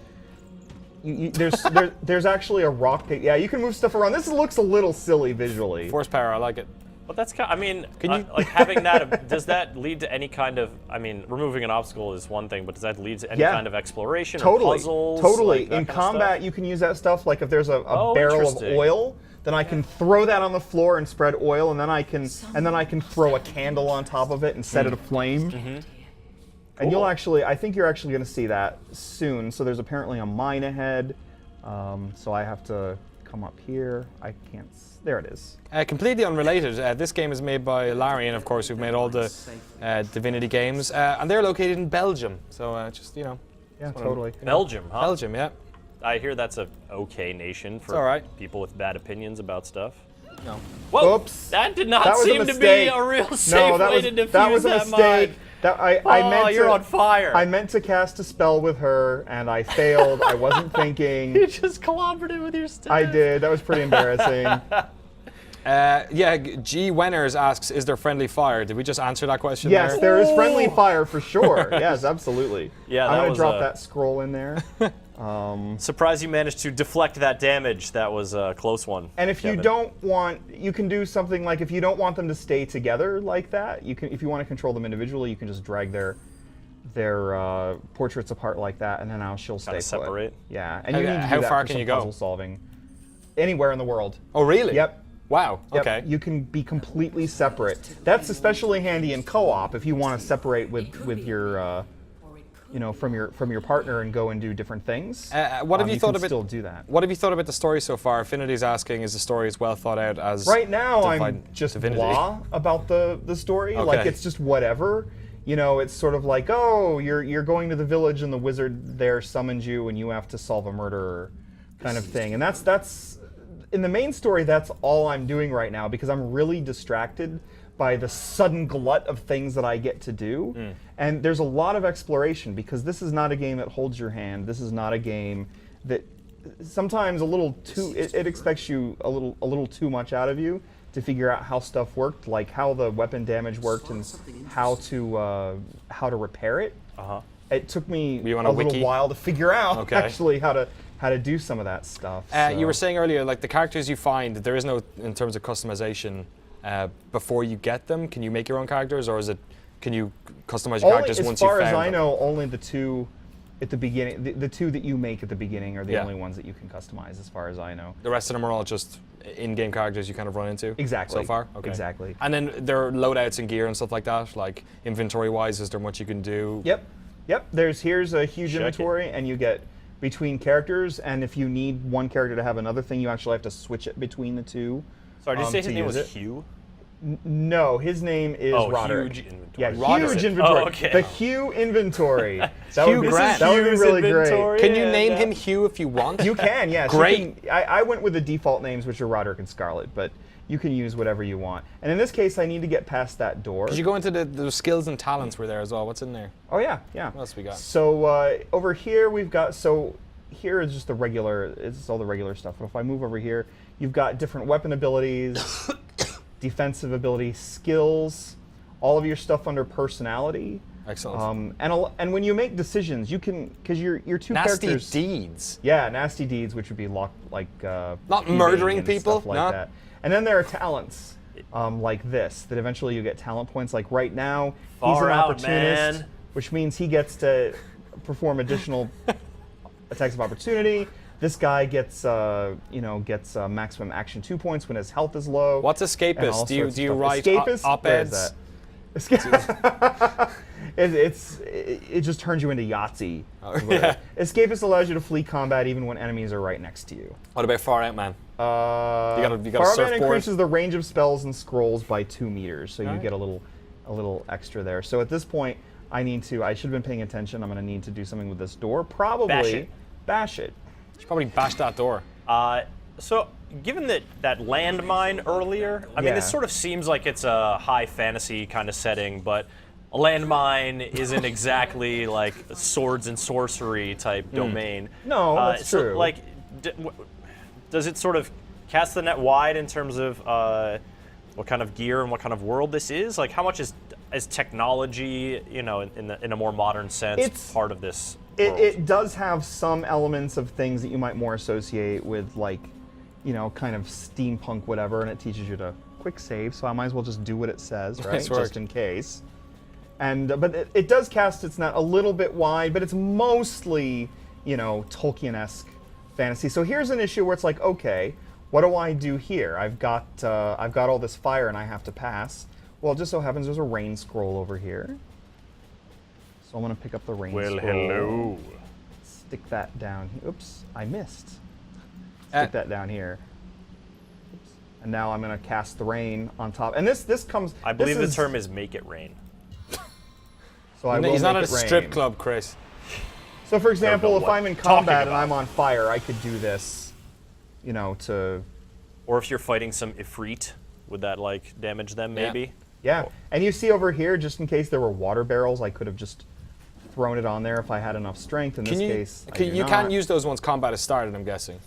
There's actually a rock. Yeah, you can move stuff around. This looks a little silly visually. Force power, I like it. But that's kind. I mean, Can you- like having that. Does that lead to any kind of? I mean, removing an obstacle is one thing, but does that lead to any Yeah. kind of exploration or Totally, puzzles? totally. like that In kind of stuff? combat, you can use that stuff. Like if there's a Oh, barrel of interesting. oil, then I can throw that on the floor and spread oil, and then I can throw a candle on top of it and set it aflame. Mm-hmm. And you'll actually, I think you're actually going to see that soon. So there's apparently a mine ahead. So I have to come up here. I can't. There it is. Completely unrelated, this game is made by Larian, of course, who've made all the Divinity games, and they're located in Belgium. So just, you know. Yeah, totally. Belgium, huh? Belgium, yeah. I hear that's a okay nation for all right. people with bad opinions about stuff. No. Whoa! Oops. That did not That was a seem to be mistake. a real safe No, that way was to diffuse that was a that mistake. mine. That I Oh, meant you're to, on fire. I meant to cast a spell with her, and I failed. I wasn't thinking. You just collaborated with your staff. I did. That was pretty embarrassing. Yeah, G Wenners asks, is there friendly fire? Did we just answer that question Yes, there? there is friendly fire for sure. Yes, absolutely. Yeah, I'm that gonna was drop a- that scroll in there. Surprised you managed to deflect that damage. That was a close one. And if you Kevin. don't want, you can do something like if you don't want them to stay together like that, you can. If you want to control them individually, you can just drag their portraits apart like that, and then now she'll stay put. separate? Yeah, and you need to How do that far for can some you go? puzzle solving. Anywhere in the world. Oh, really? Yep. Wow. Yep. Okay. You can be completely separate. That's especially handy in co-op if you want to separate with your, you know, from your partner and go and do different things. What have you thought can about? Still do that. What have you thought about the story so far? Affinity's asking, is the story as well thought out as? Right now, I'm Divine- just Divinity? blah about the story. Like Okay. it's just whatever. You know, it's sort of like, oh, you're going to the village and the wizard there summons you and you have to solve a murder, kind of thing. And that's in the main story. That's all I'm doing right now because I'm really distracted by the sudden glut of things that I get to do. And there's a lot of exploration because this is not a game that holds your hand. This is not a game that sometimes a little too. It expects you a little too much out of you to figure out how stuff worked, like how the weapon damage worked and how to repair it. It took me You a want a little wiki? while to figure out Okay. actually how to do some of that stuff. You were saying earlier, like the characters you find, there is no in terms of customization before you get them. Can you make your own characters, or is it? Can you customize your characters once you as found far as I them? know, only the two at the beginning, the two that you make at the beginning are the Yeah. only ones that you can customize, as far as I know. The rest of them are all just in-game characters you kind of run into. Exactly. So far. Okay. Exactly. And then there are loadouts and gear and stuff like that. Like inventory-wise, is there much you can do? Yep. Here's a huge Check it. inventory, and you get between characters. And if you need one character to have another thing, you actually have to switch it between the two. Sorry, did you say his to name use was it. Hugh? No, his name is Roderick. huge inventory. Yeah, Roderick. huge inventory. Oh, okay. The Hugh inventory. That Hugh would be, Grant. that would be Hugh's really inventory. great. Can you Yeah, name yeah. him Hugh if you want? You can, yes. Great. You can, I went with the default names, which are Roderick and Scarlet, but you can use whatever you want. And in this case, I need to get past that door. Did you go into the skills and talents were there as well? What's in there? Oh yeah. What else we got? So over here we've got, here is just the regular, it's all the regular stuff. But if I move over here, you've got different weapon abilities, defensive abilities, skills, all of your stuff under personality. Excellent. And when you make decisions, you can, because your two Nasty characters. deeds. Yeah, nasty deeds, which would be not murdering people, like no? that. And then there are talents like this that eventually you get talent points. Like right now, he's Far an out, opportunist, man. which means he gets to perform additional attacks of opportunity. This guy gets maximum action 2 points when his health is low. What's and escapist? all Do you sorts do you of write stuff. Escapist? op-eds? Where is that? It just turns you into Yahtzee. yeah. Escapist allows you to flee combat even when enemies are right next to you. What about Far Out Man? You got a Farman surfboard? increases the range of spells and scrolls by 2 meters, so you Alright. get a little extra there. So at this point, I should have been paying attention. I'm going to need to do something with this door. Probably bash it. You should probably bash that door. So, given that landmine earlier, I mean, this Yeah. sort of seems like it's a high fantasy kind of setting, but a landmine isn't exactly like a swords and sorcery type domain. No, that's so, true. Like, does it sort of cast the net wide in terms of what kind of gear and what kind of world this is? Like, how much is technology, in a more modern sense, It's- part of this? It does have some elements of things that you might more associate with, like, kind of steampunk whatever, and it teaches you to quick save, so I might as well just do what it says, right? Nice work. Just in case. And but it does cast its net a little bit wide, but it's mostly, Tolkien-esque fantasy. So here's an issue where it's like, okay, what do I do here? I've got all this fire and I have to pass. Well, it just so happens there's a rain scroll over here. So I'm going to pick up the rain scroll. hello. Stick that down. Oops, I missed. Stick that down here. Oops. And now I'm going to cast the rain on top. And this comes. I believe the this term is make it rain. So I will He's not make at a it strip rain. club, Chris. So for example, if what I'm in talking combat and about. I'm on fire, I could do this. To. Or if you're fighting some Ifrit, would that like damage them maybe? Yeah. And you see over here, just in case there were water barrels, I could have just thrown it on there if I had enough strength. In this case, I do you not. can't use those once combat has started, I'm guessing.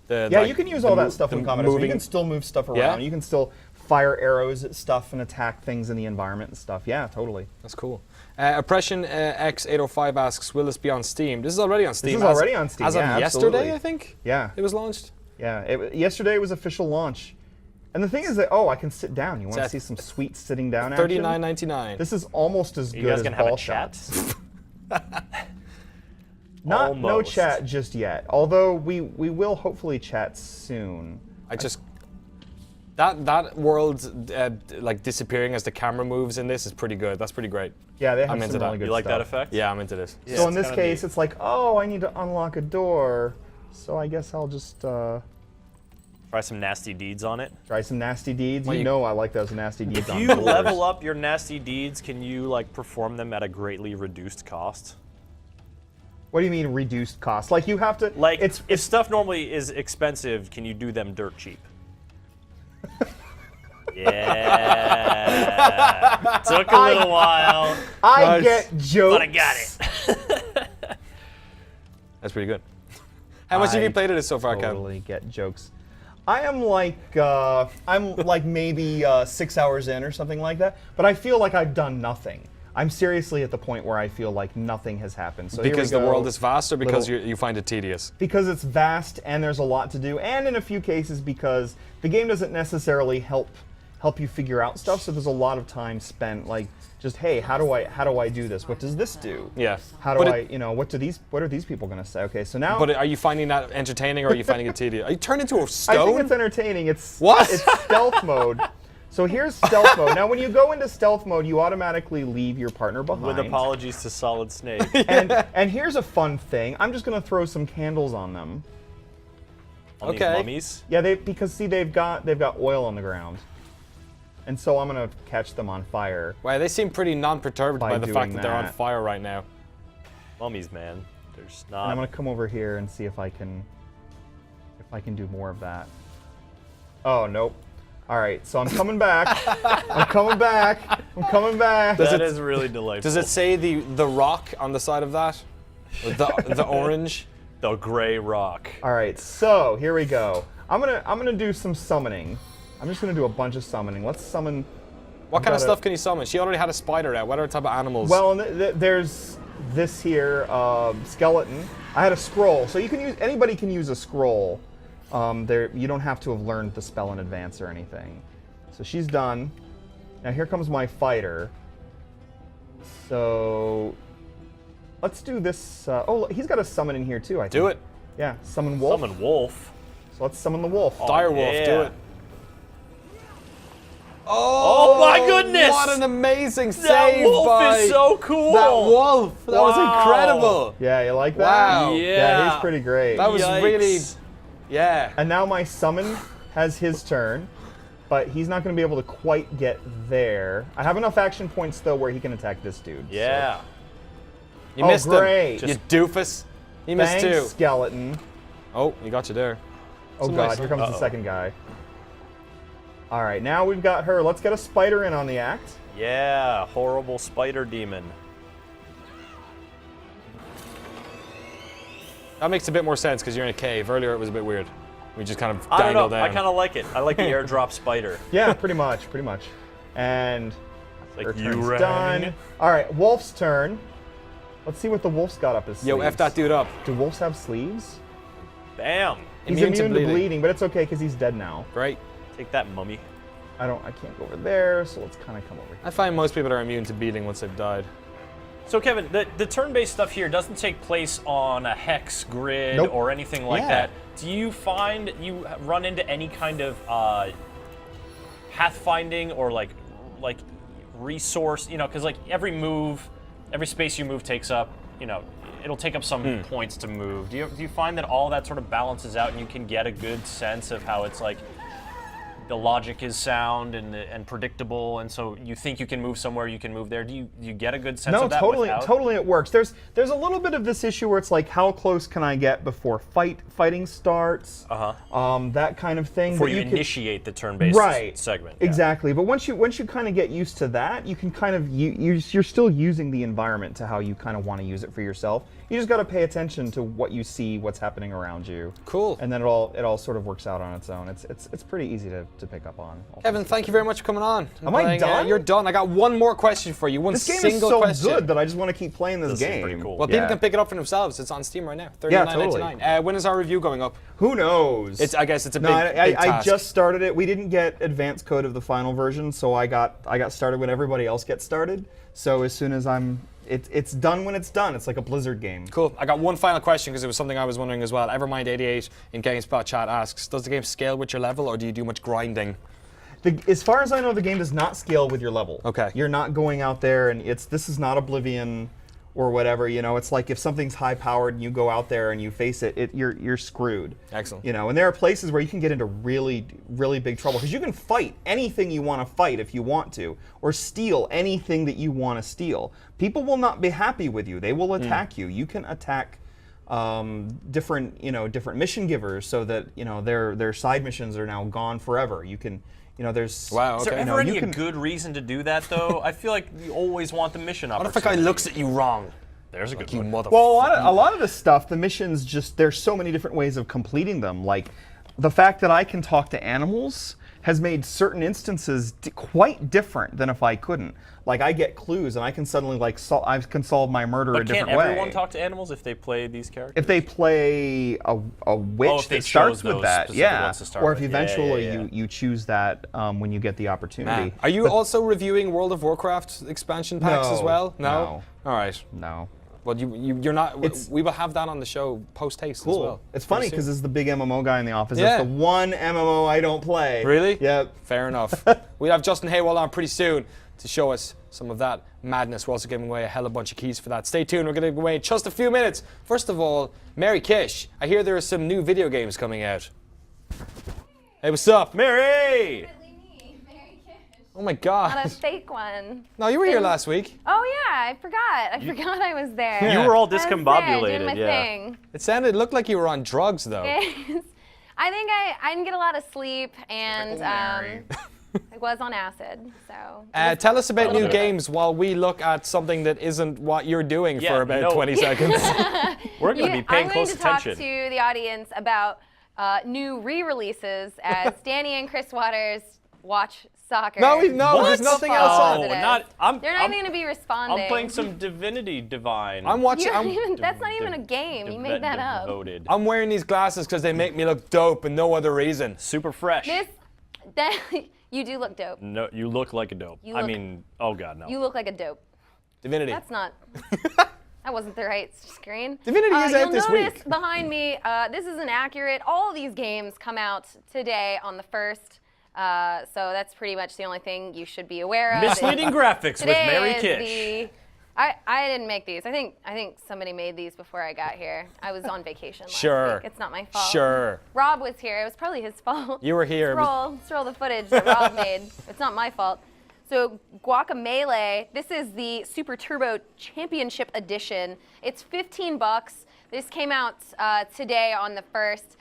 Yeah, you can use all that stuff when combat is. You can still move stuff around. Yeah? You can still fire arrows at stuff and attack things in the environment and stuff. Yeah, totally. That's cool. Oppression X805 asks, will this be on Steam? This is already on Steam. This is already on Steam, As of yeah, yesterday, absolutely. I think? Yeah. It was launched? Yeah, yesterday was official launch. And the thing is that, I can sit down. You want to It's see some sweet sitting down action? $39.99. This is almost as You good guys as gonna have ball a chat? shots. No Almost. chat just yet. Although we will hopefully chat soon. That world like disappearing as the camera moves in this is pretty good. That's pretty great. Yeah, they have I'm some into really that. good You like that stuff. effect? Yeah, I'm into this. Yeah, So in it's this kinda case, neat. it's like, I need to unlock a door. So I guess I'll just Try some nasty deeds on it. try some nasty deeds. Well, You you- know I like those nasty deeds If on you doors. level up your nasty deeds, can you like perform them at a greatly reduced cost? What do you mean reduced cost? Like you have to Like, it's if stuff normally is expensive, can you do them dirt cheap? Yeah. Took a little while, I Nice. get jokes. but I got it. That's pretty good. How much have you played of this so far, Kev? Totally get jokes. I am like maybe 6 hours in or something like that, but I feel like I've done nothing. I'm seriously at the point where I feel like nothing has happened. So here we Because the go. world is vast, or because Little- you find it tedious? Because it's vast and there's a lot to do, and in a few cases because the game doesn't necessarily help you figure out stuff. So there's a lot of time spent like just, hey, how do I do this? What does this do? Yeah. How do But what are these people gonna say? Okay, so now But are you finding that entertaining, or are you finding it tedious? Are you turned into a I stone? think it's entertaining. It's What? It's stealth mode. So here's stealth mode. Now, when you go into stealth mode, you automatically leave your partner behind. With apologies to Solid Snake. And here's a fun thing. I'm just gonna throw some candles on them. On these Okay. mummies. Yeah, because see they've got oil on the ground, and so I'm gonna catch them on fire. Wow, they seem pretty non-perturbed By by the fact doing that they're on that. fire right now. Mummies, man. There's And I'm gonna not. come over here and see if I can do more of that. Oh nope. All right, so I'm coming back. I'm coming back. That is really delightful. Does it say the rock on the side of that? Or the orange? The gray rock. All right, so here we go. I'm gonna do some summoning. I'm just gonna do a bunch of summoning. Let's summon. What kind of Gotta- stuff can you summon? She already had a spider out. What other type of animals? Well, there's this here skeleton. I had a scroll, so anybody can use a scroll. You don't have to have learned the spell in advance or anything. So she's done. Now here comes my fighter. So let's do this. He's got a summon in here too. I think. do it. Yeah, summon wolf. Summon wolf. So let's summon the wolf. Dire wolf, do yeah. it. Oh my goodness! What an amazing That save wolf by is so cool! that wolf. That was Wow. incredible. Yeah, you like that? Wow. Yeah. he's pretty great. That was Yikes. really, yeah. And now my summon has his turn, but he's not going to be able to quite get there. I have enough action points though where he can attack this dude. so- Yeah. You Oh, missed great. him. You doofus. He missed Thanks, two. skeleton. Oh, he got you there. Oh Some god, nice- here comes the Uh-oh. second guy. All right, now we've got her. Let's get a spider in on the act. Yeah. Horrible spider demon. That makes a bit more sense because you're in a cave. Earlier it was a bit weird. We just kind of I don't know. dangled down. I kind of like it. I like the airdrop spider. Yeah, pretty much. And Like her you turn's rang. done. All right, wolf's turn. Let's see what the wolf's got up his sleeves. Yo, F that dude up. Do wolves have sleeves? Bam. He's Immune immune to to bleeding. bleeding, but it's okay because he's dead now. Great. Take that, mummy. I can't go over there, so let's kind of come over here. I find most people are immune to beating once they've died. So Kevin, the turn-based stuff here doesn't take place on a hex grid Nope. or anything like Yeah. that. Do you find you run into any kind of pathfinding or like resource? You know, because like every space you move takes up. You know, it'll take up some points to move. Do you find that all that sort of balances out and you can get a good sense of how it's like? The logic is sound and predictable, and so you think you can move somewhere, you can move there. Do you get a good sense No, of that? without- totally it works. There's a little bit of this issue where it's like, how close can I get before fighting starts? That kind of thing. Before But you could- initiate the turn-based right segment. Yeah. Exactly. But once you kind of get used to that, you can kind of you're still using the environment to how you kind of want to use it for yourself. You just got to pay attention to what you see, what's happening around you. Cool. And then it all sort of works out on its own. It's pretty easy to pick up on. Kevin, thank you very much for coming on. Am I done? You're done. I got one more question for you. One This game single is so question. good that I just want to keep playing this This is game. pretty cool. Well, people can pick it up for themselves. It's on Steam right now. $39.99. When is our review going up? Who knows? I guess it's a no, big, big I task. just started it. We didn't get advance code of the final version, so I got started when everybody else gets started. So as soon as it's done when it's done. It's like a Blizzard game. Cool. I got one final question because it was something I was wondering as well. Evermind88 in GameSpot chat asks, does the game scale with your level or do you do much grinding? As far as I know, the game does not scale with your level. Okay. You're not going out there and this is not Oblivion or whatever. You know, it's like if something's high powered and you go out there and you face it, you're screwed. Excellent. You know, and there are places where you can get into really, really big trouble because you can fight anything you want to fight if you want to, or steal anything that you want to steal. People will not be happy with you. They will attack you. You can attack different mission givers so that their side missions are now gone forever. You can. There's. Wow. Is Okay. there ever any good reason to do that, though? I feel like you always want the mission What if opportunity. a guy looks at you wrong? There's a good You one. motherfucker. Well, a lot of this stuff, the missions, there's so many different ways of completing them. Like, the fact that I can talk to animals has made certain instances quite different than if I couldn't. Like, I get clues, and I can suddenly, I can solve my murder a But different can't way. everyone talk to animals if they play these characters? If they play a witch if they that starts chose with those that, specific yeah. ones to start Or if with. eventually Yeah. you choose that when you get the opportunity. Man. Are you also reviewing World of Warcraft expansion packs as well? No. All right. No. Well, you're not. We will have that on the show post haste as well. It's funny Pretty because soon. this is the big MMO guy in the office. Yeah. That's the one MMO I don't play. Really? Yep. Fair enough. We'll have Justin Haywell on pretty soon to show us some of that madness. We're also giving away a hell of a bunch of keys for that. Stay tuned. We're going to give away in just a few minutes. First of all, Mary Kish. I hear there are some new video games coming out. Hey, what's up? Mary! Oh my God. Not a fake one. No, you were here last week. Oh yeah, I forgot. I forgot I was there. Yeah. You were all I was there discombobulated, doing my yeah. thing. It looked like you were on drugs though. Yes. I think I didn't get a lot of sleep, and I was on acid. So. Tell us about new bit of games while we look at something that isn't what you're doing Yeah, for about no. 20 seconds. We're going to be paying I'm close going to talk attention. to the audience about new re-releases as Danny and Chris Waters watch soccer. No, there's nothing else on. Oh, Positive. They're not even going to be responding. I'm playing some Divinity Divine. I'm watching. That's not even a game. You made that up. Devoted. I'm wearing these glasses because they make me look dope and no other reason. Super fresh. You do look dope. No, you look like a dope. You I look- mean, oh God, no. You look like a dope. Divinity. That's not. That wasn't the right screen. Divinity is out this You'll notice week. behind me, this isn't accurate. All of these games come out today on the 1st. So that's pretty much the only thing you should be aware of. Misleading graphics with Today Mary is Kish. I didn't make these. I think somebody made these before I got here. I was on vacation last Sure. week. It's not my fault. Sure. Rob was here. It was probably his fault. You were here. Scroll the footage that Rob made. It's not my fault. So Guacamelee, this is the Super Turbo Championship Edition. It's $15. This came out today on the 1st.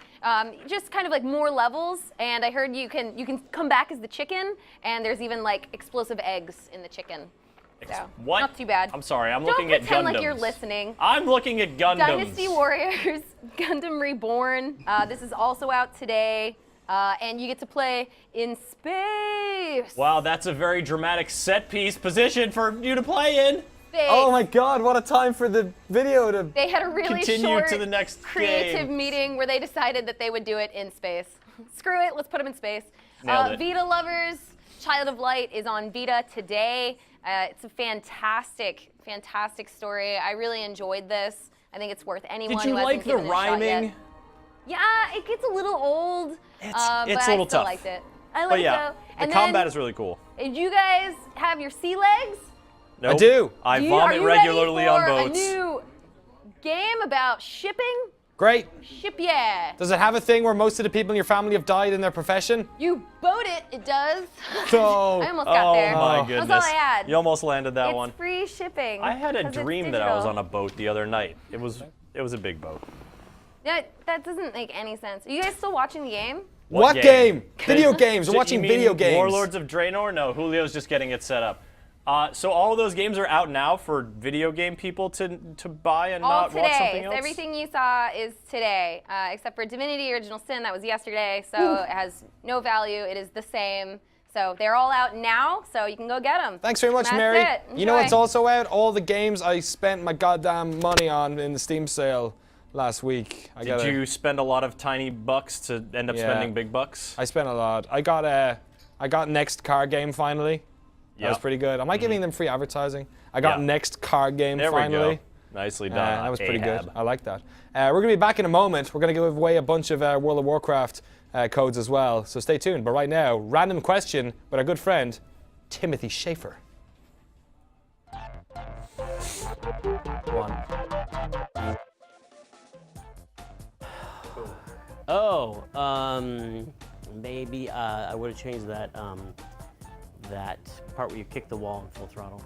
Just kind of like more levels, and I heard you can come back as the chicken, and there's even like explosive eggs in the chicken. So, What? Not too bad. I'm sorry, I'm Don't looking at Gundams. pretend like you're listening. I'm looking at Gundams. Dynasty Warriors, Gundam Reborn. This is also out today, and you get to play in space. Wow, that's a very dramatic set piece position for you to play in. Space. Oh my God! What a time for the video to. They had a really Continue short, to the next creative game. meeting where they decided that they would do it in space. Screw it, let's put them in space. Nailed it. Vita lovers, Child of Light is on Vita today. It's a fantastic, fantastic story. I really enjoyed this. I think it's worth anyone Did you who hasn't like the given it a shot yet. rhyming? Yeah, it gets a little old, It's but a I little still tough. liked it. I But liked yeah, it. the And combat then, is really cool. did you guys have your sea legs? Nope. do. I Are vomit you regularly ready on for boats. a new game about shipping? Great. Ship yeah. Does it have a thing where most of the people in your family have died in their profession? You boat it, it does. So. I almost got there. Oh my That's goodness. all I had. You almost landed that It's one. free shipping. I had a 'cause it's dream that I was digital. on a boat the other night. It was a big boat. Yeah, that doesn't make any sense. Are you guys still watching the game? What game? Video games. I'm You watching mean video games. Warlords of Draenor? No, Julio's just getting it set up. So all of those games are out now for video game people to buy and All not watch something today. else? Everything you saw is today, except for Divinity Original Sin. That was yesterday, so it has no value. It is the same. So they're all out now, so you can go get them. Thanks very much, That's Mary. it. You know what's Enjoy. also out? All the games I spent my goddamn money on in the Steam sale last week. Did you spend a lot of tiny bucks to end up Yeah. spending big bucks? I spent a lot. I got Next Card Game finally. That was Yep. pretty good. Am I giving them free advertising? I got Yeah. Next Card Game There finally. we go. Nicely done. That was pretty Ahab. good. I like that. We're going to be back in a moment. We're going to give away a bunch of World of Warcraft codes as well. So stay tuned. But right now, random question with our good friend, Timothy Schaefer. Oh, maybe I would have changed that that part where you kick the wall in full throttle.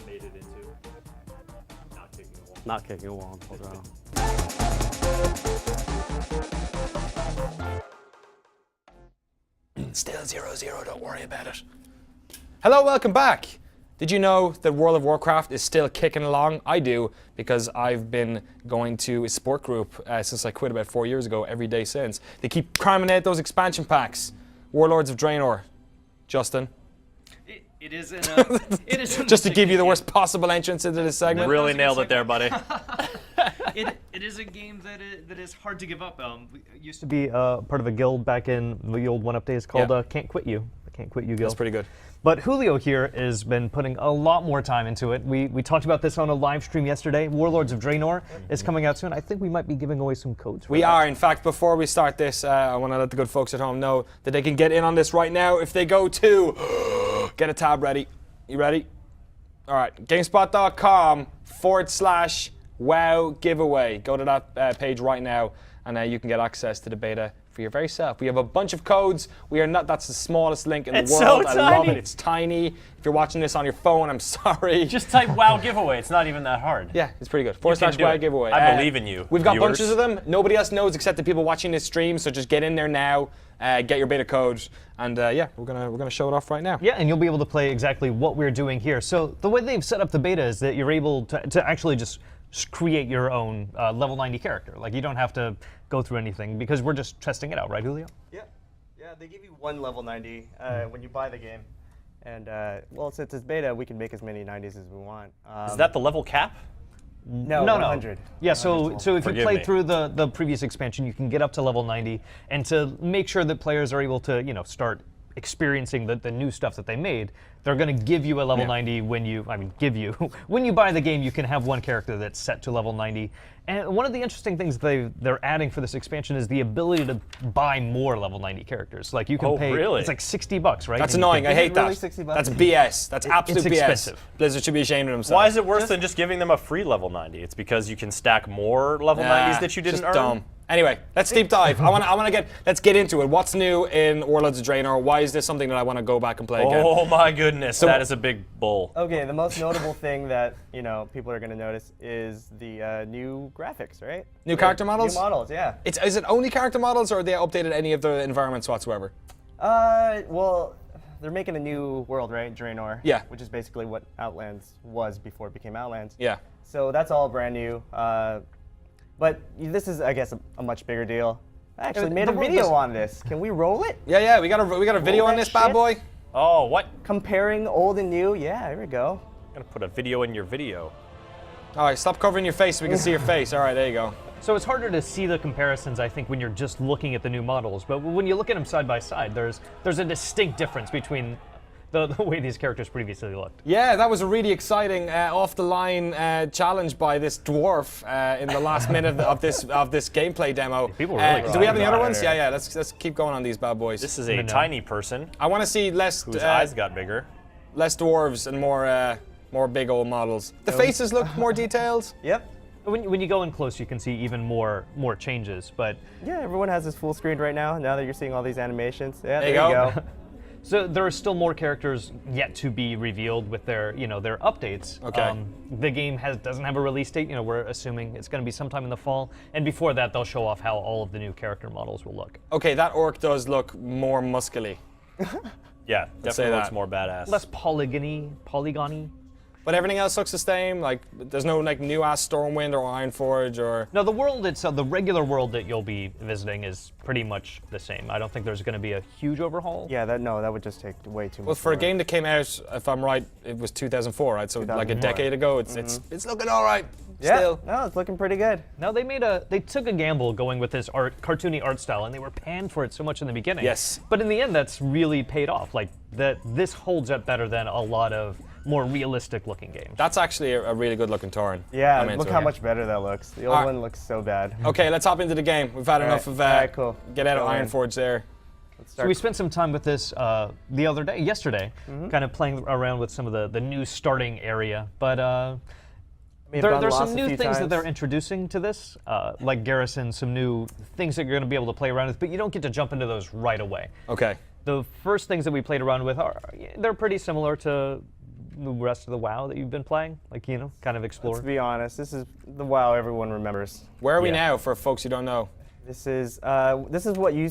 Made it into not kicking the wall. Not kicking a wall in full throttle. Still 0-0, don't worry about it. Hello, welcome back. Did you know that World of Warcraft is still kicking along? I do, because I've been going to a sport group since I quit about 4 years ago, every day since. They keep cramming out those expansion packs. Warlords of Draenor. Justin. It is in a, it is in Just to a give you the game. worst possible entrance into this segment. Really nailed it there, buddy. It is a game that is hard to give up. It used to be part of a guild back in the old 1-Up days called Yeah. Can't Quit You. The Can't Quit You guild. That's pretty good. But Julio here has been putting a lot more time into it. We talked about this on a live stream yesterday. Warlords of Draenor is coming out soon. I think we might be giving away some codes. For We that. are. In fact, before we start this, I want to let the good folks at home know that they can get in on this right now if they go to get a tab ready. You ready? All right. GameSpot.com/WoW giveaway. Go to that page right now, and you can get access to the beta for your very self. We have a bunch of codes. We are not. That's the smallest link in It's the so world. I love tiny. it. It's tiny. If you're watching this on your phone, I'm sorry. Just type WoW giveaway. It's not even that hard. Yeah, it's pretty good. You can do /WoW it. giveaway. I believe in you, We've got viewers. bunches of them. Nobody else knows except the people watching this stream. So just get in there now, get your beta code, and yeah, we're gonna show it off right now. Yeah, and you'll be able to play exactly what we're doing here. So the way they've set up the beta is that you're able to actually just create your own level 90 character. Like you don't have to go through anything because we're just testing it out, right, Julio? Yeah, they give you one level 90 when you buy the game. And, well, since it's beta, we can make as many 90s as we want. Is that the level cap? No, No, 100. Yeah, so if you Forgive play me. through the previous expansion, you can get up to level 90, and to make sure that players are able to, start experiencing the new stuff that they made, they're going to give you a level 90 when you, when you buy the game, you can have one character that's set to level 90. And one of the interesting things they're adding for this expansion is the ability to buy more level 90 characters. Like you can Oh, pay, really? it's like $60, right? That's And you annoying. can- I hate really that. 60 bucks? That's BS. That's absolute it's BS. expensive. Blizzard should be ashamed of themselves. Why is it worse than just giving them a free level 90? It's because you can stack more level 90s that you didn't just earn? Dumb. Anyway, let's deep dive. Let's get into it. What's new in Warlords of Draenor? Why is this something that I want to go back and play again? Oh my goodness, that is a big bull. Okay, the most notable thing that, people are going to notice is the new graphics, right? New character models? New models, yeah. Is it only character models, or have they updated any of the environments whatsoever? Well, they're making a new world, right? Draenor. Yeah. Which is basically what Outlands was before it became Outlands. Yeah. So that's all brand new. But this is, I guess, a much bigger deal. I actually made a video on this. Can we roll it? Yeah. We got a video on that this bad shit? boy. Oh, what? Comparing old and new. Yeah, here we go. I'm gonna put a video in your video. All right, stop covering your face so we can see your face. All right, there you go. So it's harder to see the comparisons, I think, when you're just looking at the new models. But when you look at them side by side, there's a distinct difference between the way these characters previously looked. Yeah, that was a really exciting off-the-line challenge by this dwarf in the last minute of this gameplay demo. People were really do we have any excited other about ones? it. Yeah. Let's keep going on these bad boys. This is a tiny person I want to see less whose eyes got bigger. less dwarves and more big old models. The faces look more detailed. Yep. When you go in close, you can see even more changes. But Yeah, everyone has this full screen right now. Now that you're seeing all these animations. Yeah, There there you you go. go. so there are still more characters yet to be revealed with their their updates. Okay. The game doesn't have a release date. We're assuming it's going to be sometime in the fall. And before that, they'll show off how all of the new character models will look. Okay, that orc does look more muscly. Yeah, Let's say definitely looks that. more badass. Less polygony. But everything else looks the same. Like, there's no like new ass Stormwind or Ironforge or. No, the world itself, the regular world that you'll be visiting is pretty much the same. I don't think there's going to be a huge overhaul. Yeah, that would just take way too much. Well, for a more. game that came out, if I'm right, it was 2004, right? So like a 2004. decade ago, it's looking all right. Yeah, Still. no, it's looking pretty good. No, they took a gamble going with this cartoony art style, and they were panned for it so much in the beginning. Yes. But in the end, that's really paid off. Like this holds up better than a lot of more realistic looking games. That's actually a really good looking Tauren. Yeah, I'm into look it how here. much better that looks. The old Alright. one looks so bad. Okay, let's hop into the game. We've had enough of cool. get out of Go in. Ironforge there. So we spent some time with this yesterday, kind of playing around with some of the new starting area. But there's some new things that they're introducing to this, like Garrison, some new things that you're going to be able to play around with, but you don't get to jump into those right away. Okay. The first things that we played around with they're pretty similar to the rest of the WoW that you've been playing, like, kind of explore. Let's be honest, this is the WoW everyone remembers. Where are we now for folks who don't know? This is what you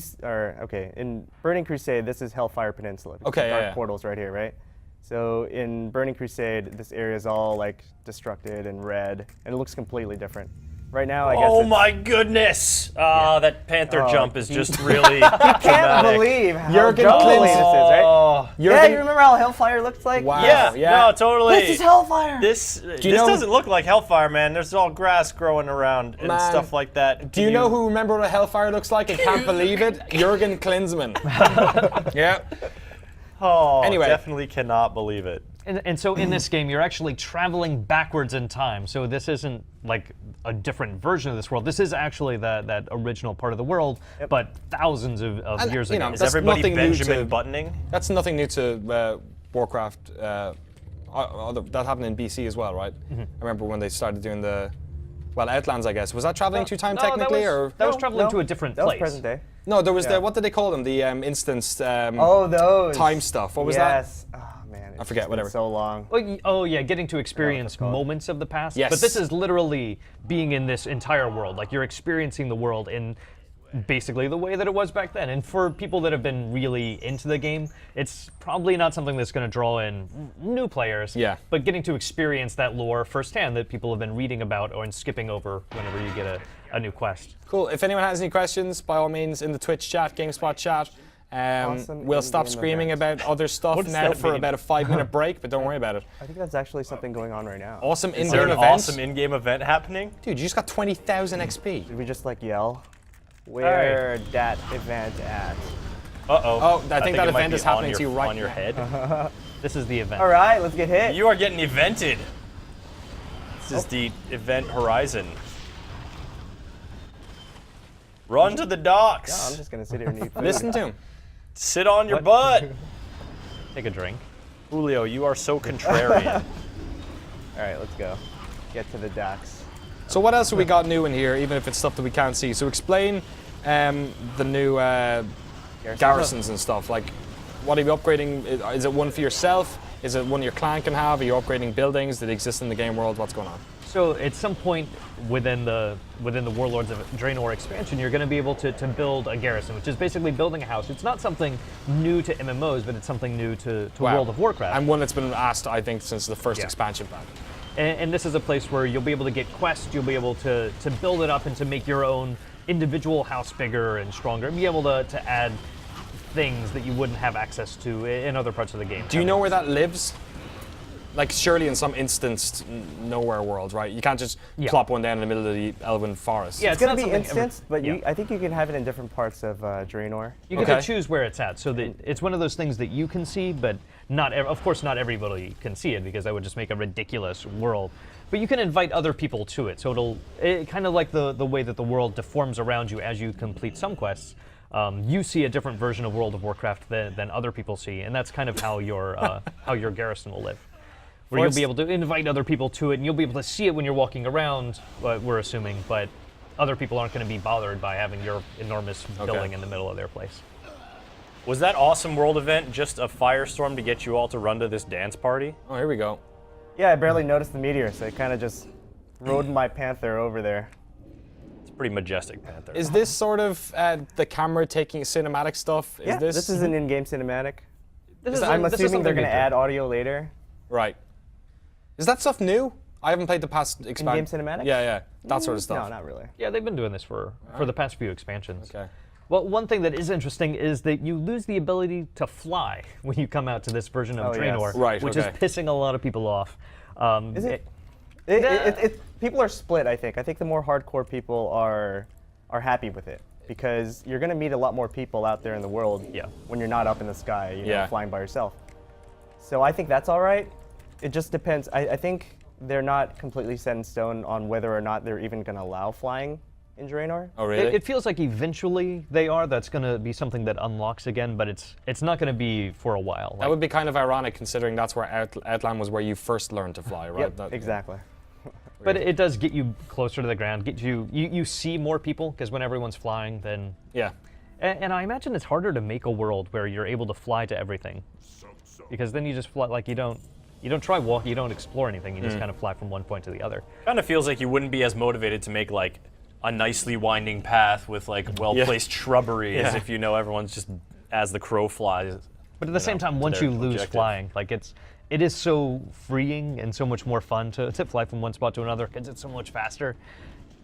in Burning Crusade. This is Hellfire Peninsula. Okay, Dark yeah. portals right here, right? So in Burning Crusade, this area is all like destructed and red, and it looks completely different. Right now, I guess. Oh my goodness! That Panther jump is just really. I can't believe how Jurgen jumbly this is, Klinsmann. right? Yeah, you remember how Hellfire looks like? Wow. Yeah, no, totally. This is Hellfire. This know- doesn't look like Hellfire, man. There's all grass growing around and Man. stuff like that. Do you know who remember what Hellfire looks like and can't believe it? Jurgen Klinsmann. Yeah. Oh, Anyway. definitely cannot believe it. And so in this game, you're actually traveling backwards in time. So this isn't like a different version of this world. This is actually that original part of the world, but thousands of And, years you know, ago. Is That's everybody nothing new Benjamin to- Buttoning? That's nothing new to Warcraft. That happened in BC as well, right? I remember when they started doing Outlands, I guess. Was that traveling through time technically, that was traveling to a different That was place. present day. no? There was what did they call them? The instanced Oh, those time stuff. What was yes. Oh man, it's forget, just been whatever. So long. Oh yeah, getting to experience moments of the past. Yes. But this is literally being in this entire world. Like you're experiencing the world in basically the way that it was back then. And for people that have been really into the game, it's probably not something that's going to draw in new players. Yeah. But getting to experience that lore firsthand that people have been reading about or skipping over whenever you get a new quest. Cool. If anyone has any questions, by all means, in the Twitch chat, GameSpot chat. Awesome We'll stop in-game screaming event. about other stuff What does now that for mean? about a 5-minute break, but don't worry about it. I think that's actually something going on right now. Awesome Is there in-game an events. awesome in-game event happening? Dude, you just got 20,000 XP. Did we just like yell? Where that event at? Uh-oh. Oh, I think that it might event be is happening on to your, you right on your now. head. This is the event. All right, let's get hit. You are getting evented. This is the event horizon. Run to the docks. I'm just gonna sit here and eat food. Listen to him. Sit on your butt. Take a drink. Julio, you are so contrarian. All right, let's go. Get to the docks. So what else have we got new in here, even if it's stuff that we can't see? So explain the new garrisons and stuff. Like, what are you upgrading? Is it one for yourself? Is it one your clan can have? Are you upgrading buildings that exist in the game world? What's going on? So at some point within the Warlords of Draenor expansion, you're going to be able to build a garrison, which is basically building a house. It's not something new to MMOs, but it's something new to Wow. World of Warcraft. And one that's been asked, I think, since the first expansion pack. And this is a place where you'll be able to get quests, you'll be able to build it up and to make your own individual house bigger and stronger, and be able to add things that you wouldn't have access to in other parts of the game. Do you know where that lives? Like, surely in some instanced nowhere world, right? You can't just plop one down in the middle of the Elven forest. Yeah, It's gonna not be something instanced, but yeah. I think you can have it in different parts of Draenor. You get Okay. to choose where it's at, so that it's one of those things that you can see, but of course not everybody can see it, because that would just make a ridiculous world. But you can invite other people to it, so it kind of like the way that the world deforms around you as you complete some quests. You see a different version of World of Warcraft than other people see, and that's kind of how your garrison will live. Where you'll be able to invite other people to it, and you'll be able to see it when you're walking around, we're assuming, but other people aren't going to be bothered by having your enormous building in the middle of their place. Was that awesome world event just a firestorm to get you all to run to this dance party? Oh, here we go. Yeah, I barely noticed the meteor, so I kind of just rode my panther over there. It's a pretty majestic panther. Is this sort of the camera taking cinematic stuff? Yeah, this is an in-game cinematic. I'm assuming something they're going they to do. add audio later. Right. Is that stuff new? I haven't played the past In-game cinematics? Yeah, that sort of stuff. No, not really. Yeah, they've been doing this for the past few expansions. Okay. Well, one thing that is interesting is that you lose the ability to fly when you come out to this version of Oh, yes. Draenor, Right, which okay. is pissing a lot of people off. Is it? People are split, I think. I think the more hardcore people are happy with it because you're going to meet a lot more people out there in the world when you're not up in the sky, you know, flying by yourself. So I think that's all right. It just depends. I think they're not completely set in stone on whether or not they're even going to allow flying in Draenor. Oh, really? It feels like eventually they are. That's going to be something that unlocks again, but it's not going to be for a while. That would be kind of ironic considering that's where Outland was where you first learned to fly, right? Yep, exactly. But it does get you closer to the ground. Get you see more people because when everyone's flying, then yeah. And I imagine it's harder to make a world where you're able to fly to everything, because then you just fly like you don't try walk, you don't explore anything. You just kind of fly from one point to the other. Kind of feels like you wouldn't be as motivated to make like a nicely winding path with like well-placed shrubbery as if you know everyone's just as the crow flies. But at the same time, once you lose flying, like it is so freeing and so much more fun to fly from one spot to another because it's so much faster.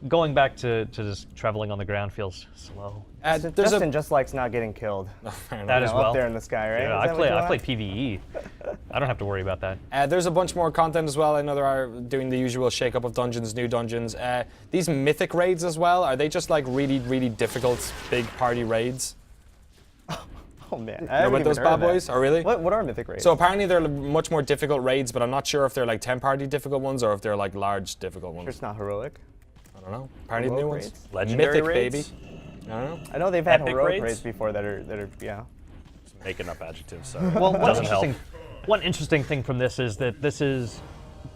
Going back to just traveling on the ground feels slow. Justin just likes not getting killed. That as well. Up there in the sky, right? Yeah, I play PvE. I don't have to worry about that. There's a bunch more content as well. I know they are doing the usual shake-up of dungeons, new dungeons. These mythic raids as well, are they just like really, really difficult big party raids? Oh man, You know about those bad boys? Oh, really? What are mythic raids? So apparently they're much more difficult raids, but I'm not sure if they're like 10-party difficult ones or if they're like large difficult ones. Sure it's not heroic. I don't know. Apparently new ones. Raids? Legendary Mythic, raids? baby. I don't know. I know they've had Epic heroic raids? raids before that are yeah. Just making up adjectives. So Well, doesn't help. one interesting thing from this is that this is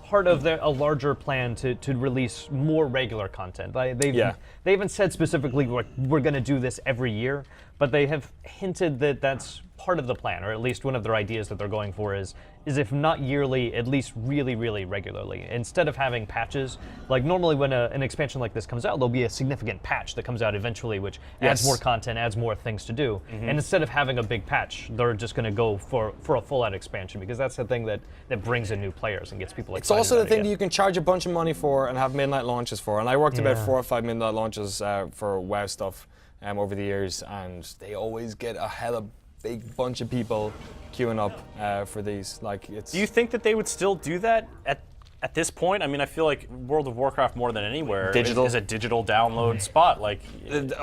part of a larger plan to release more regular content. They haven't said specifically we're going to do this every year, but they have hinted that that's part of the plan, or at least one of their ideas that they're going for is if not yearly, at least really, really regularly. Instead of having patches, like normally when an expansion like this comes out, there'll be a significant patch that comes out eventually, which adds more content, adds more things to do. And instead of having a big patch, they're just going to go for a full-out expansion because that's the thing that brings in new players and gets people excited. It's also the about it thing again. that you can charge a bunch of money for and have midnight launches for. And I worked about 4 or 5 midnight launches for WoW stuff over the years, and they always get a hella big bunch of people queuing up for these. Like, it's. Do you think that they would still do that at this point? I mean, I feel like World of Warcraft more than anywhere Digital. is a digital download spot. Like,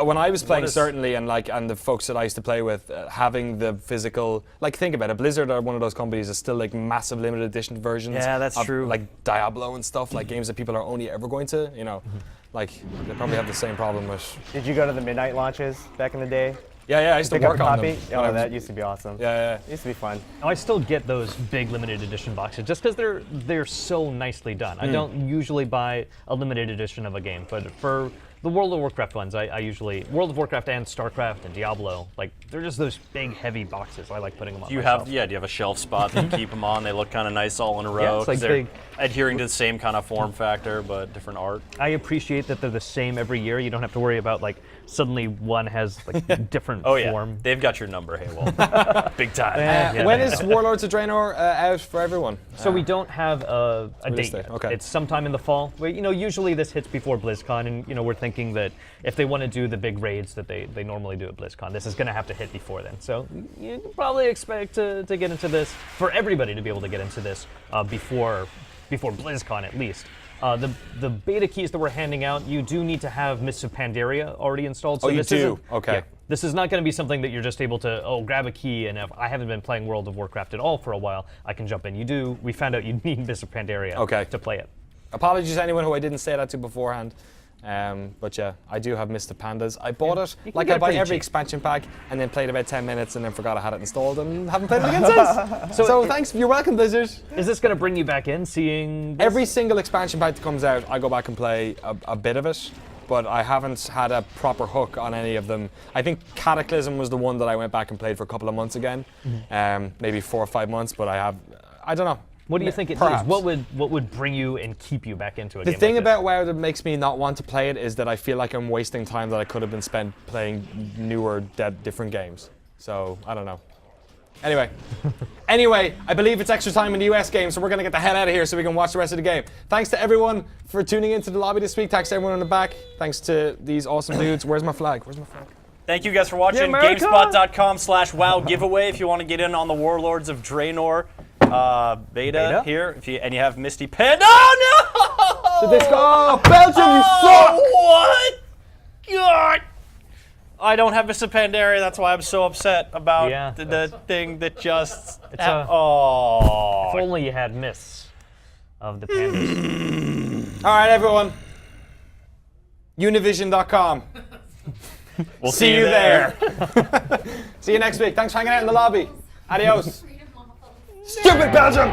When I was playing, is- certainly, and the folks that I used to play with, having the physical, like, think about it, Blizzard are one of those companies that's still like massive limited edition versions. Yeah, that's of, true. Like Diablo and stuff, like games that people are only ever going to, like they probably have the same problem with. Did you go to the midnight launches back in the day? Yeah, I used to Pick up work a on copy? them. Oh, that used to be awesome. Yeah. It used to be fun. Now, I still get those big limited edition boxes just because they're so nicely done. I don't usually buy a limited edition of a game, but for the World of Warcraft ones, I usually World of Warcraft and StarCraft and Diablo, like they're just those big heavy boxes. I like putting them on. do you myself. have a shelf spot that you keep them on? They look kind of nice all in a row. it's like 'cause they're big. adhering to the same kind of form factor, but different art. I appreciate that they're the same every year. You don't have to worry about like suddenly one has like a different Oh yeah, form. they've got your number. Hey, well, big time. When is Warlords of Draenor out for everyone? So we don't have a Release date date, yet. okay. It's sometime in the fall. Usually this hits before BlizzCon, and we're thinking that if they want to do the big raids that they normally do at BlizzCon, this is going to have to hit before then. So you can probably expect to get into this, for everybody to be able to get into this before BlizzCon at least. The beta keys that we're handing out, you do need to have Mists of Pandaria already installed. So you this do? isn't- Okay. yeah, this is not going to be something that you're just able to, grab a key, and if I haven't been playing World of Warcraft at all for a while, I can jump in. You do. We found out you need Mists of Pandaria to play it. Apologies to anyone who I didn't say that to beforehand. But yeah, I do have Mr. Pandas. I bought it, you can like get I it buy pretty every cheap. expansion pack, and then played about 10 minutes, and then forgot I had it installed, and haven't played it again since. So thanks, you're welcome, Blizzard. Is this going to bring you back in, seeing this? Every single expansion pack that comes out, I go back and play a bit of it, but I haven't had a proper hook on any of them. I think Cataclysm was the one that I went back and played for a couple of months again, maybe 4 or 5 months, but I don't know. What do you think it Perhaps. needs? What would bring you and keep you back into a The game thing like about WoW that makes me not want to play it is that I feel like I'm wasting time that I could have been spent playing newer, different games. So, I don't know. Anyway, I believe it's extra time in the US game, so we're going to get the hell out of here so we can watch the rest of the game. Thanks to everyone for tuning into the lobby this week. Thanks to everyone in the back. Thanks to these awesome dudes. Where's my flag? Where's my flag? Thank you guys for watching. America! GameSpot.com/WoW giveaway if you want to get in on the Warlords of Draenor beta here. And you have Misty Pen. Oh no! Did they score? Belgium, you suck! What? God! I don't have Mr. Pandaria, that's why I'm so upset about the thing that just... If oh. only you had Miss of the pandas. All right, everyone. Univision.com. We'll see you there. See you next week. Thanks for hanging out in the lobby. Adios. Stupid Belgium!